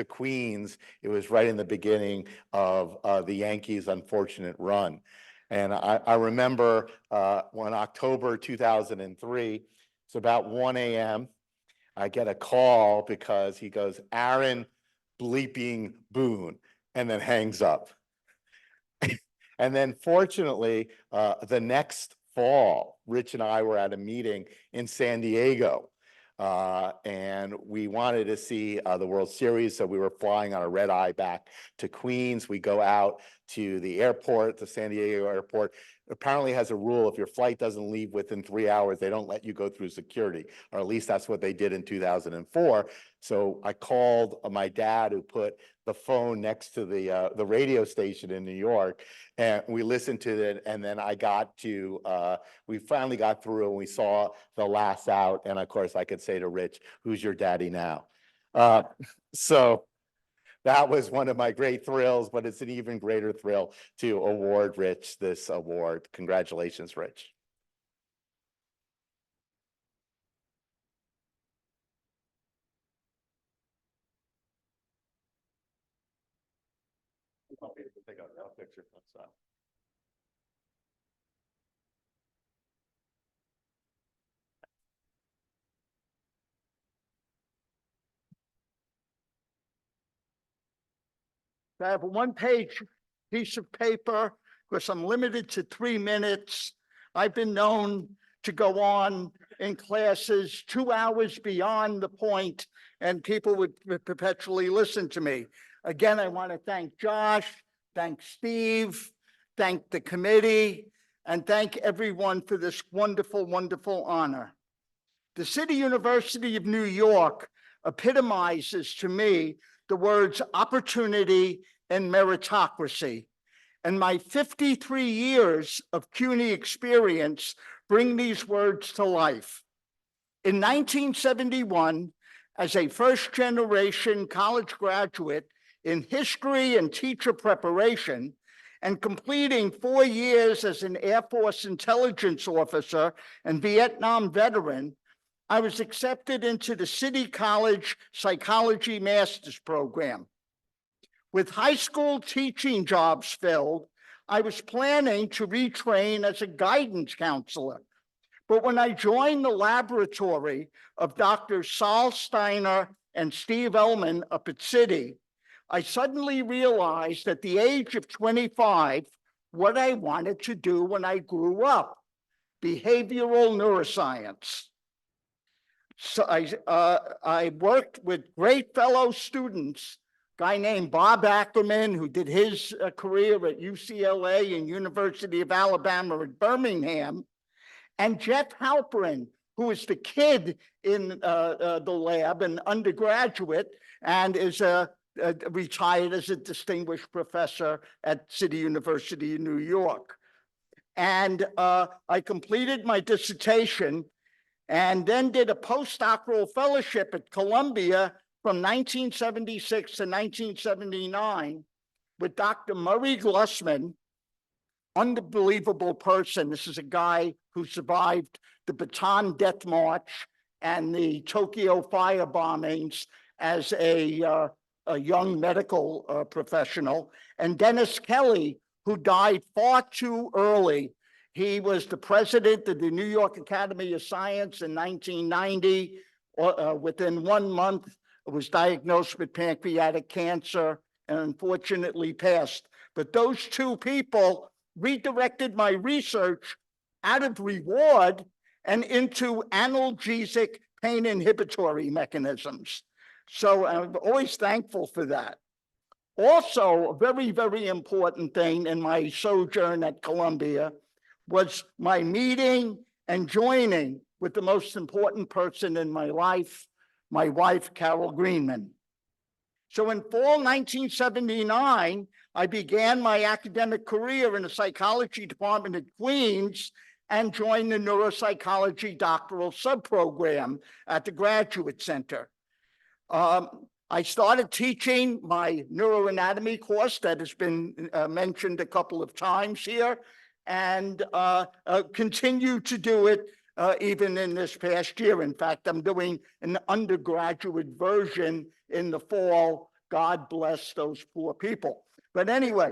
[SPEAKER 1] Queens, it was right in the beginning of the Yankees' unfortunate run. And I remember when October 2003, it's about 1 a.m. I get a call because he goes, Aaron bleeping Boone, and then hangs up. And then fortunately, the next fall, Rich and I were at a meeting in San Diego. And we wanted to see the World Series, so we were flying on a red eye back to Queens. We go out to the airport, the San Diego airport. Apparently has a rule, if your flight doesn't leave within 3 hours, they don't let you go through security, or at least that's what they did in 2004. So I called my dad, who put the phone next to the radio station in New York, and we listened to it. And then we finally got through, and we saw the last out. And of course, I could say to Rich, "Who's your daddy now?" So that was one of my great thrills, but it's an even greater thrill to award Rich this award. Congratulations, Rich. Take a picture.
[SPEAKER 11] I have a one-page piece of paper because I'm limited to 3 minutes. I've been known to go on in classes 2 hours beyond the point, and people would perpetually listen to me. Again, I want to thank Josh, thank Steve, thank the committee, and thank everyone for this wonderful, wonderful honor. The City University of New York epitomizes to me the words opportunity and meritocracy. And my 53 years of CUNY experience bring these words to life. In 1971, as a first-generation college graduate in history and teacher preparation, and completing 4 years as an Air Force intelligence officer and Vietnam veteran, I was accepted into the City College Psychology Master's Program. With high school teaching jobs filled, I was planning to retrain as a guidance counselor. But when I joined the laboratory of Dr. Saul Steiner and Steve Ellman up at City, I suddenly realized at the age of 25 what I wanted to do when I grew up: behavioral neuroscience. So I worked with great fellow students, a guy named Bob Ackerman, who did his career at UCLA and University of Alabama at Birmingham, and Jeff Halperin, who is the kid in the lab, an undergraduate, and is retired as a distinguished professor at City University in New York. And I completed my dissertation and then did a postdoctoral fellowship at Columbia from 1976 to 1979 with Dr. Murray Glussman, unbelievable person. This is a guy who survived the Bataan Death March and the Tokyo fire bombings as a young medical professional, and Dennis Kelly, who died far too early. He was the president of the New York Academy of Science in 1990. Within 1 month, was diagnosed with pancreatic cancer and unfortunately passed. But those two people redirected my research out of reward and into analgesic pain inhibitory mechanisms. So I'm always thankful for that. Also, a very, very important thing in my sojourn at Columbia was my meeting and joining with the most important person in my life, my wife, Carol Greenman. So in fall 1979, I began my academic career in the psychology department at Queens and joined the neuropsychology doctoral subprogram at the Graduate Center. I started teaching my neuroanatomy course that has been mentioned a couple of times here, and continue to do it even in this past year. In fact, I'm doing an undergraduate version in the fall. God bless those poor people. But anyway,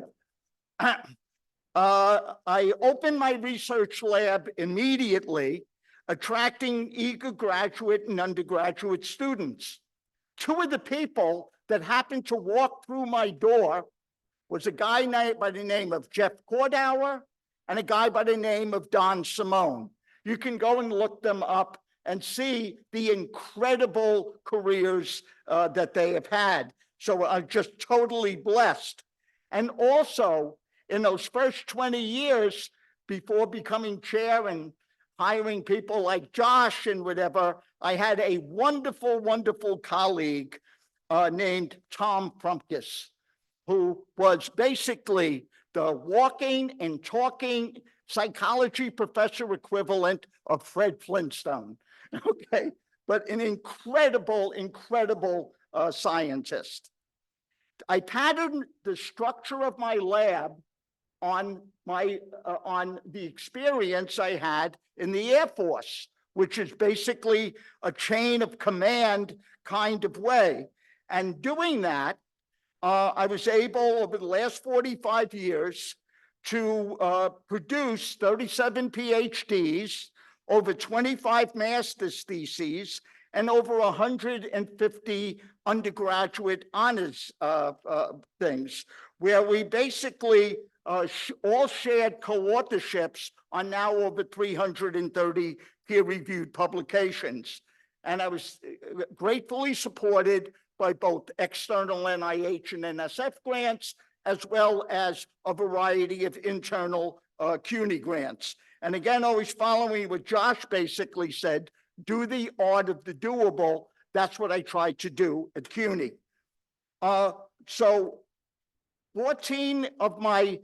[SPEAKER 11] I opened my research lab immediately, attracting eager graduate and undergraduate students. Two of the people that happened to walk through my door was a guy by the name of Jeff Cordauer and a guy by the name of Don Simone. You can go and look them up and see the incredible careers that they have had. So I'm just totally blessed. And also, in those first 20 years before becoming chair and hiring people like Josh and whatever, I had a wonderful, wonderful colleague named Tom Prumkus, who was basically the walking and talking psychology professor equivalent of Fred Flintstone, okay? But an incredible, incredible scientist. I patterned the structure of my lab on the experience I had in the Air Force, which is basically a chain of command kind of way. And doing that, I was able over the last 45 years to produce 37 PhDs, over 25 master's theses, and over 150 undergraduate honors things, where we basically all shared co-authorships on now over 330 peer-reviewed publications. And I was gratefully supported by both external NIH and NSF grants, as well as a variety of internal CUNY grants. And again, always following what Josh basically said, do the art of the doable. That's what I tried to do at CUNY. So 14 of my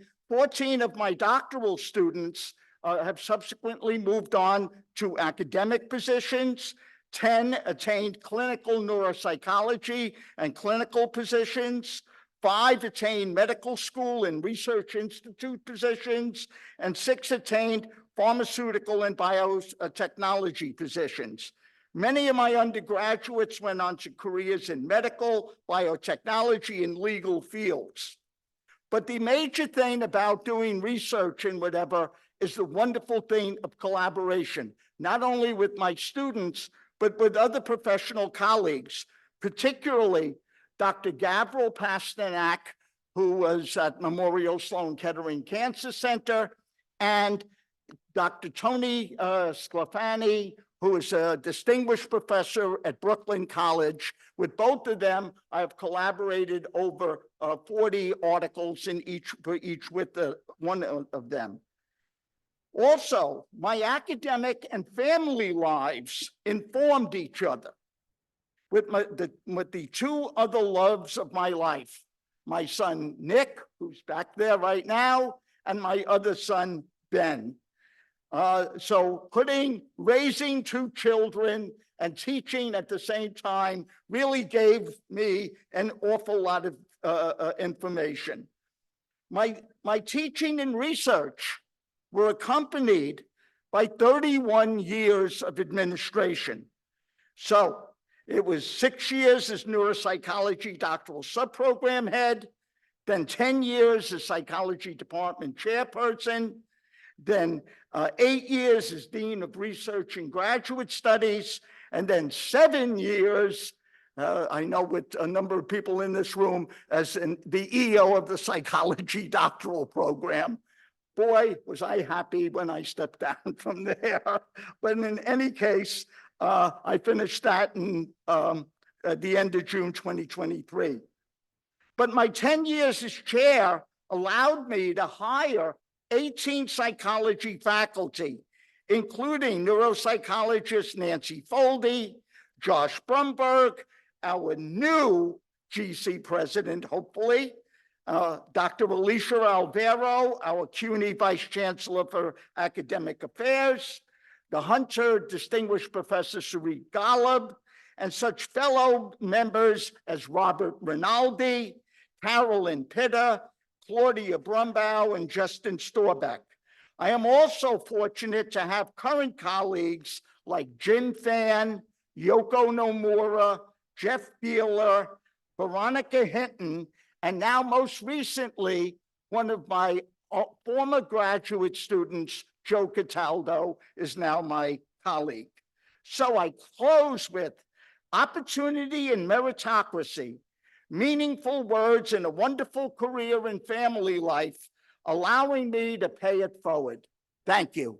[SPEAKER 11] doctoral students have subsequently moved on to academic positions. 10 attained clinical neuropsychology and clinical positions, 5 attained medical school and research institute positions, and 6 attained pharmaceutical and biotechnology positions. Many of my undergraduates went on to careers in medical, biotechnology, and legal fields. But the major thing about doing research and whatever is the wonderful thing of collaboration, not only with my students, but with other professional colleagues, particularly Dr. Gavril Pasternak, who was at Memorial Sloan Kettering Cancer Center, and Dr. Tony Sclafani, who is a distinguished professor at Brooklyn College. With both of them, I have collaborated over 40 articles in each with one of them. Also, my academic and family lives informed each other with the 2 other loves of my life, my son, Nick, who's back there right now, and my other son, Ben. So raising 2 children and teaching at the same time really gave me an awful lot of information. My teaching and research were accompanied by 31 years of administration. So it was 6 years as neuropsychology doctoral subprogram head, then 10 years as psychology department chairperson, then 8 years as Dean of Research and Graduate Studies, and then 7 years, I know with a number of people in this room, as the EO of the Psychology Doctoral Program. Boy, was I happy when I stepped down from there. But in any case, I finished that at the end of June 2023. But my 10 years as chair allowed me to hire 18 psychology faculty, including neuropsychologist Nancy Foldy, Josh Brumberg, our new GC president, hopefully, Dr. Alicia Alvaro, our CUNY Vice Chancellor for Academic Affairs, the Hunter Distinguished Professor Sarit Golub, and such fellow members as Robert Rinaldi, Carolyn Pitta, Claudia Brumbaugh, and Justin Storbeck. I am also fortunate to have current colleagues like Jim Fan, Yoko Nomura, Jeff Beeler, Veronica Hinton, and now most recently, one of my former graduate students, Joe Cataldo, is now my colleague. So I close with opportunity and meritocracy, meaningful words in a wonderful career and family life, allowing me to pay it forward. Thank you.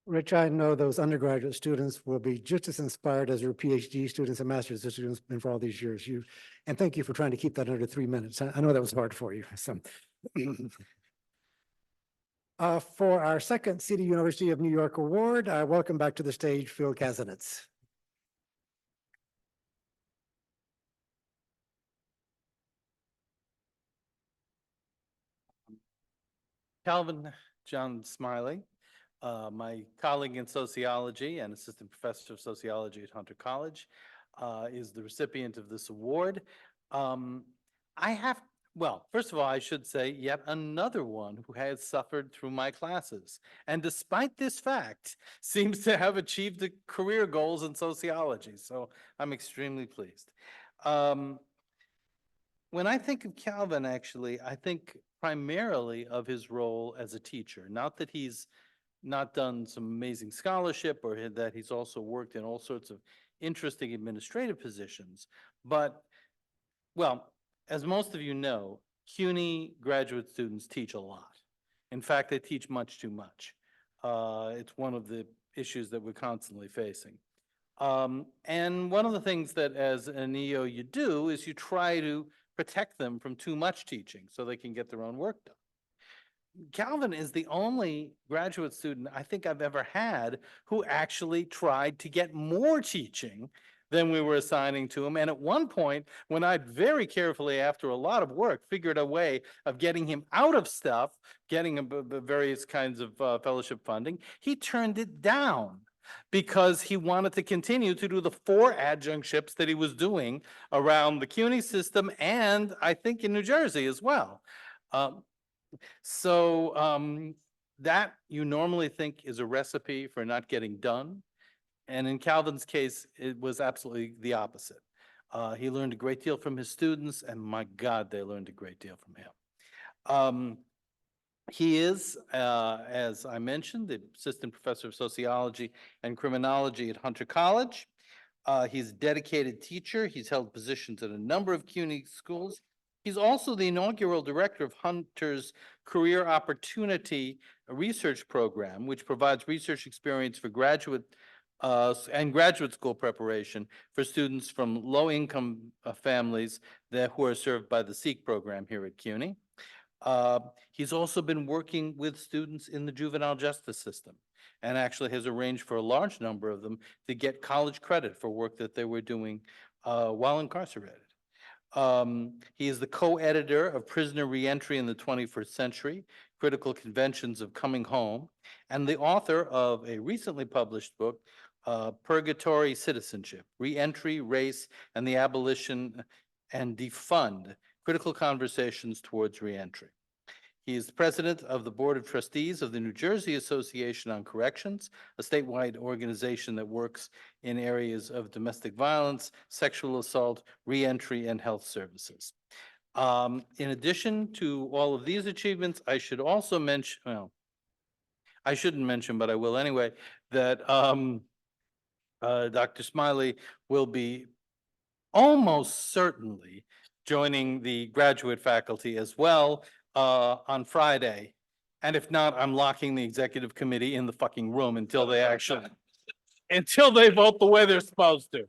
[SPEAKER 2] Rich, I know those undergraduate students will be just as inspired as your PhD students and master's students been for all these years. And thank you for trying to keep that under 3 minutes. I know that was hard for you. So, for our second City University of New York Award, I welcome back to the stage Phil Kasinitz.
[SPEAKER 9] Calvin John Smiley, my colleague in sociology and assistant professor of sociology at Hunter College, is the recipient of this award. Well, first of all, I should say yet another one who has suffered through my classes, and despite this fact, seems to have achieved the career goals in sociology. So I'm extremely pleased. When I think of Calvin, actually, I think primarily of his role as a teacher. Not that he's not done some amazing scholarship or that he's also worked in all sorts of interesting administrative positions, but, well, as most of you know, CUNY graduate students teach a lot. In fact, they teach much too much. It's one of the issues that we're constantly facing. And one of the things that as an EO you do is you try to protect them from too much teaching so they can get their own work done. Calvin is the only graduate student I think I've ever had who actually tried to get more teaching than we were assigning to him. And at one point, when I'd very carefully, after a lot of work, figured a way of getting him out of stuff, getting him various kinds of fellowship funding, he turned it down because he wanted to continue to do the 4 adjunctships that he was doing around the CUNY system and I think in New Jersey as well. That you normally think is a recipe for not getting done. And in Calvin's case, it was absolutely the opposite. He learned a great deal from his students, and my God, they learned a great deal from him. He is, as I mentioned, the assistant professor of sociology and criminology at Hunter College. He's a dedicated teacher. He's held positions at a number of CUNY schools. He's also the inaugural director of Hunter's Career Opportunity Research Program, which provides research experience for graduate and graduate school preparation for students from low-income families who are served by the SEEK program here at CUNY. He's also been working with students in the juvenile justice system and actually has arranged for a large number of them to get college credit for work that they were doing while incarcerated. He is the co-editor of Prisoner Reentry in the 21st Century, Critical Conventions of Coming Home, and the author of a recently published book, Purgatory Citizenship, Reentry, Race, and the Abolition and Defund, Critical Conversations Towards Reentry. He is the president of the Board of Trustees of the New Jersey Association on Corrections, a statewide organization that works in areas of domestic violence, sexual assault, reentry, and health services. In addition to all of these achievements, I should also mention, well, I shouldn't mention, but I will anyway, that Dr. Smiley will be almost certainly joining the graduate faculty as well on Friday. And if not, I'm locking the executive committee in the fucking room until they actually, until they vote the way they're supposed to.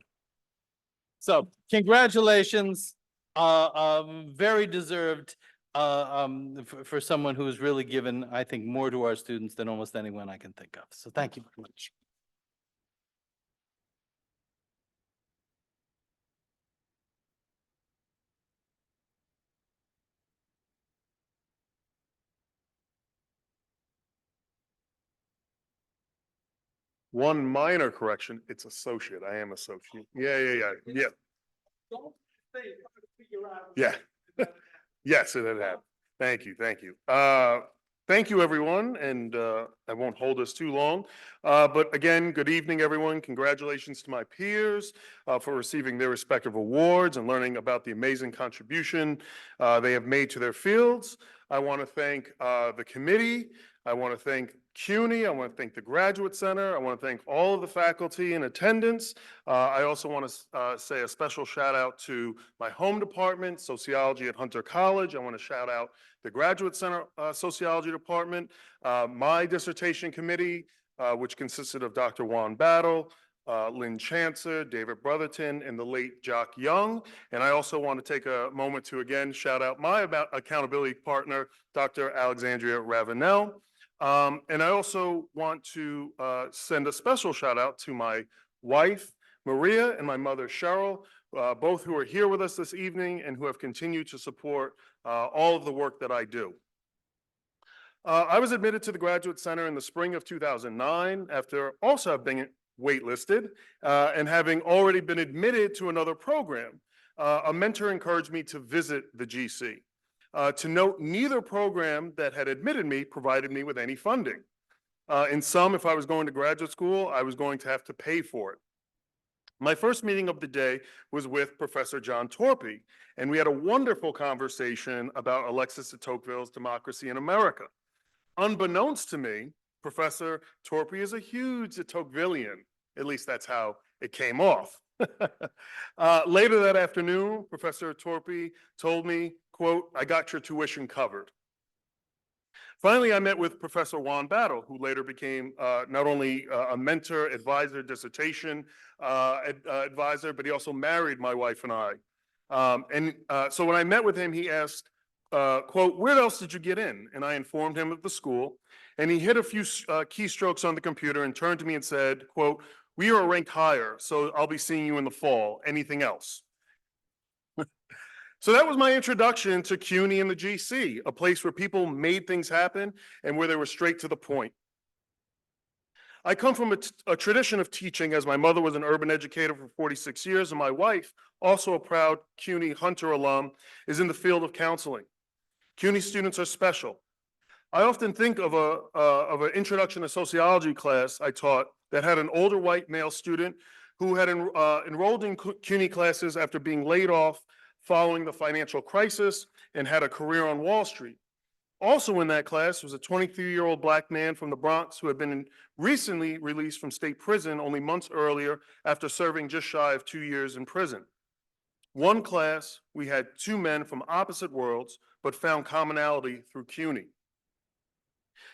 [SPEAKER 9] So congratulations, very deserved for someone who has really given, I think, more to our students than almost anyone I can think of. So thank you very much.
[SPEAKER 12] One minor correction, it's associate. I am associate. Yeah. Yeah. Yes, it had happened. Thank you. Thank you, everyone, and I won't hold us too long. But again, good evening, everyone. Congratulations to my peers for receiving their respective awards and learning about the amazing contribution they have made to their fields. I want to thank the committee. I want to thank CUNY. I want to thank the Graduate Center. I want to thank all of the faculty in attendance. I also want to say a special shout out to my home department, sociology at Hunter College. I want to shout out the Graduate Center Sociology Department, my dissertation committee, which consisted of Dr. Juan Battle, Lynn Chancer, David Brotherton, and the late Jock Young. And I also want to take a moment to again shout out my accountability partner, Dr. Alexandrea Ravenelle. And I also want to send a special shout out to my wife, Maria, and my mother, Cheryl, both who are here with us this evening and who have continued to support all of the work that I do. I was admitted to the Graduate Center in the spring of 2009 after also being waitlisted and having already been admitted to another program. A mentor encouraged me to visit the GC. To note, neither program that had admitted me provided me with any funding. In some, if I was going to graduate school, I was going to have to pay for it. My first meeting of the day was with Professor John Torpey, and we had a wonderful conversation about Alexis de Tocqueville's Democracy in America. Unbeknownst to me, Professor Torpey is a huge de Tocquevillian. At least that's how it came off. Later that afternoon, Professor Torpey told me, quote, "I got your tuition covered." Finally, I met with Professor Juan Battle, who later became not only a mentor, advisor, dissertation advisor, but he also married my wife and I. So when I met with him, he asked, quote, "Where else did you get in?" And I informed him of the school, and he hit a few keystrokes on the computer and turned to me and said, quote, We are ranked higher, so I'll be seeing you in the fall. Anything else? So that was my introduction to CUNY and the GC, a place where people made things happen and where they were straight to the point. I come from a tradition of teaching, as my mother was an urban educator for 46 years, and my wife, also a proud CUNY Hunter alum, is in the field of counseling. CUNY students are special. I often think of an introduction to sociology class I taught that had an older white male student who had enrolled in CUNY classes after being laid off following the financial crisis and had a career on Wall Street. Also in that class was a 23-year-old Black man from the Bronx who had been recently released from state prison only months earlier after serving just shy of 2 years in prison. One class, we had two men from opposite worlds, but found commonality through CUNY.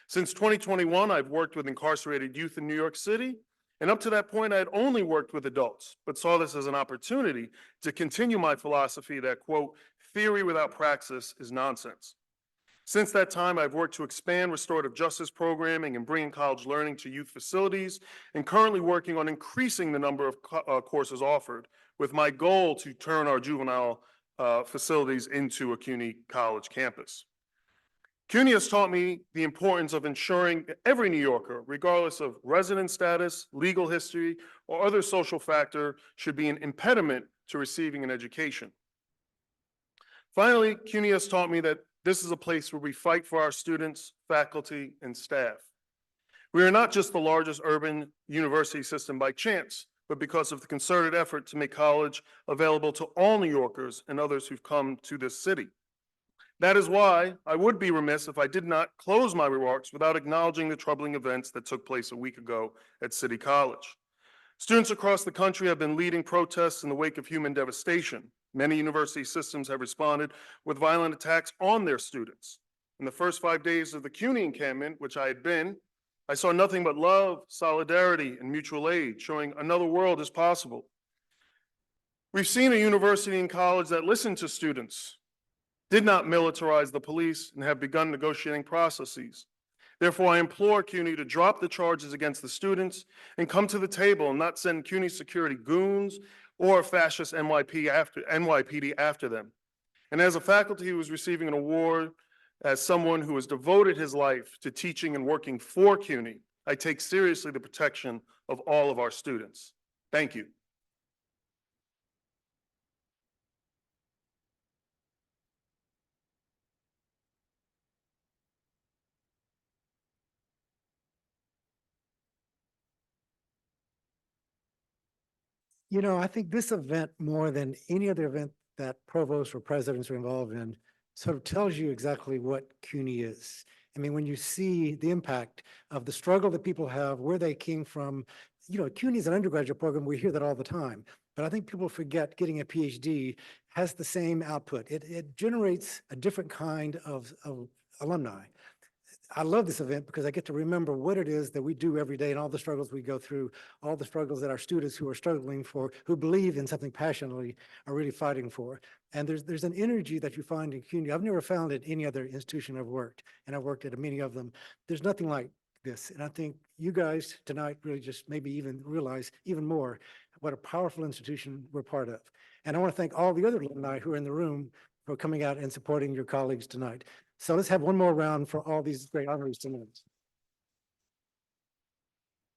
[SPEAKER 12] Since 2021, I've worked with incarcerated youth in New York City, and up to that point, I had only worked with adults, but saw this as an opportunity to continue my philosophy that, quote, theory without praxis is nonsense. Since that time, I've worked to expand restorative justice programming and bringing college learning to youth facilities, and currently working on increasing the number of courses offered, with my goal to turn our juvenile facilities into a CUNY college campus. CUNY has taught me the importance of ensuring that every New Yorker, regardless of resident status, legal history, or other social factor, should be an impediment to receiving an education. Finally, CUNY has taught me that this is a place where we fight for our students, faculty, and staff. We are not just the largest urban university system by chance, but because of the concerted effort to make college available to all New Yorkers and others who've come to this city. That is why I would be remiss if I did not close my remarks without acknowledging the troubling events that took place a week ago at City College. Students across the country have been leading protests in the wake of human devastation. Many university systems have responded with violent attacks on their students. In the first 5 days of the CUNY encampment, which I had been, I saw nothing but love, solidarity, and mutual aid, showing another world is possible. We've seen a university and college that listened to students, did not militarize the police, and have begun negotiating processes. Therefore, I implore CUNY to drop the charges against the students and come to the table and not send CUNY security goons or fascist NYPD after them. And as a faculty who is receiving an award, as someone who has devoted his life to teaching and working for CUNY, I take seriously the protection of all of our students. Thank you.
[SPEAKER 2] You know, I think this event, more than any other event that provosts or presidents are involved in, sort of tells you exactly what CUNY is. I mean, when you see the impact of the struggle that people have, where they came from, you know, CUNY is an undergraduate program. We hear that all the time. But I think people forget getting a PhD has the same output. It generates a different kind of alumni. I love this event because I get to remember what it is that we do every day and all the struggles we go through, all the struggles that our students who are struggling for, who believe in something passionately, are really fighting for. And there's an energy that you find in CUNY. I've never found it any other institution I've worked, and I've worked at many of them. There's nothing like this. And I think you guys tonight really just maybe even realize even more what a powerful institution we're part of. And I want to thank all the other alumni who are in the room for coming out and supporting your colleagues tonight. So let's have one more round for all these great honorees tonight.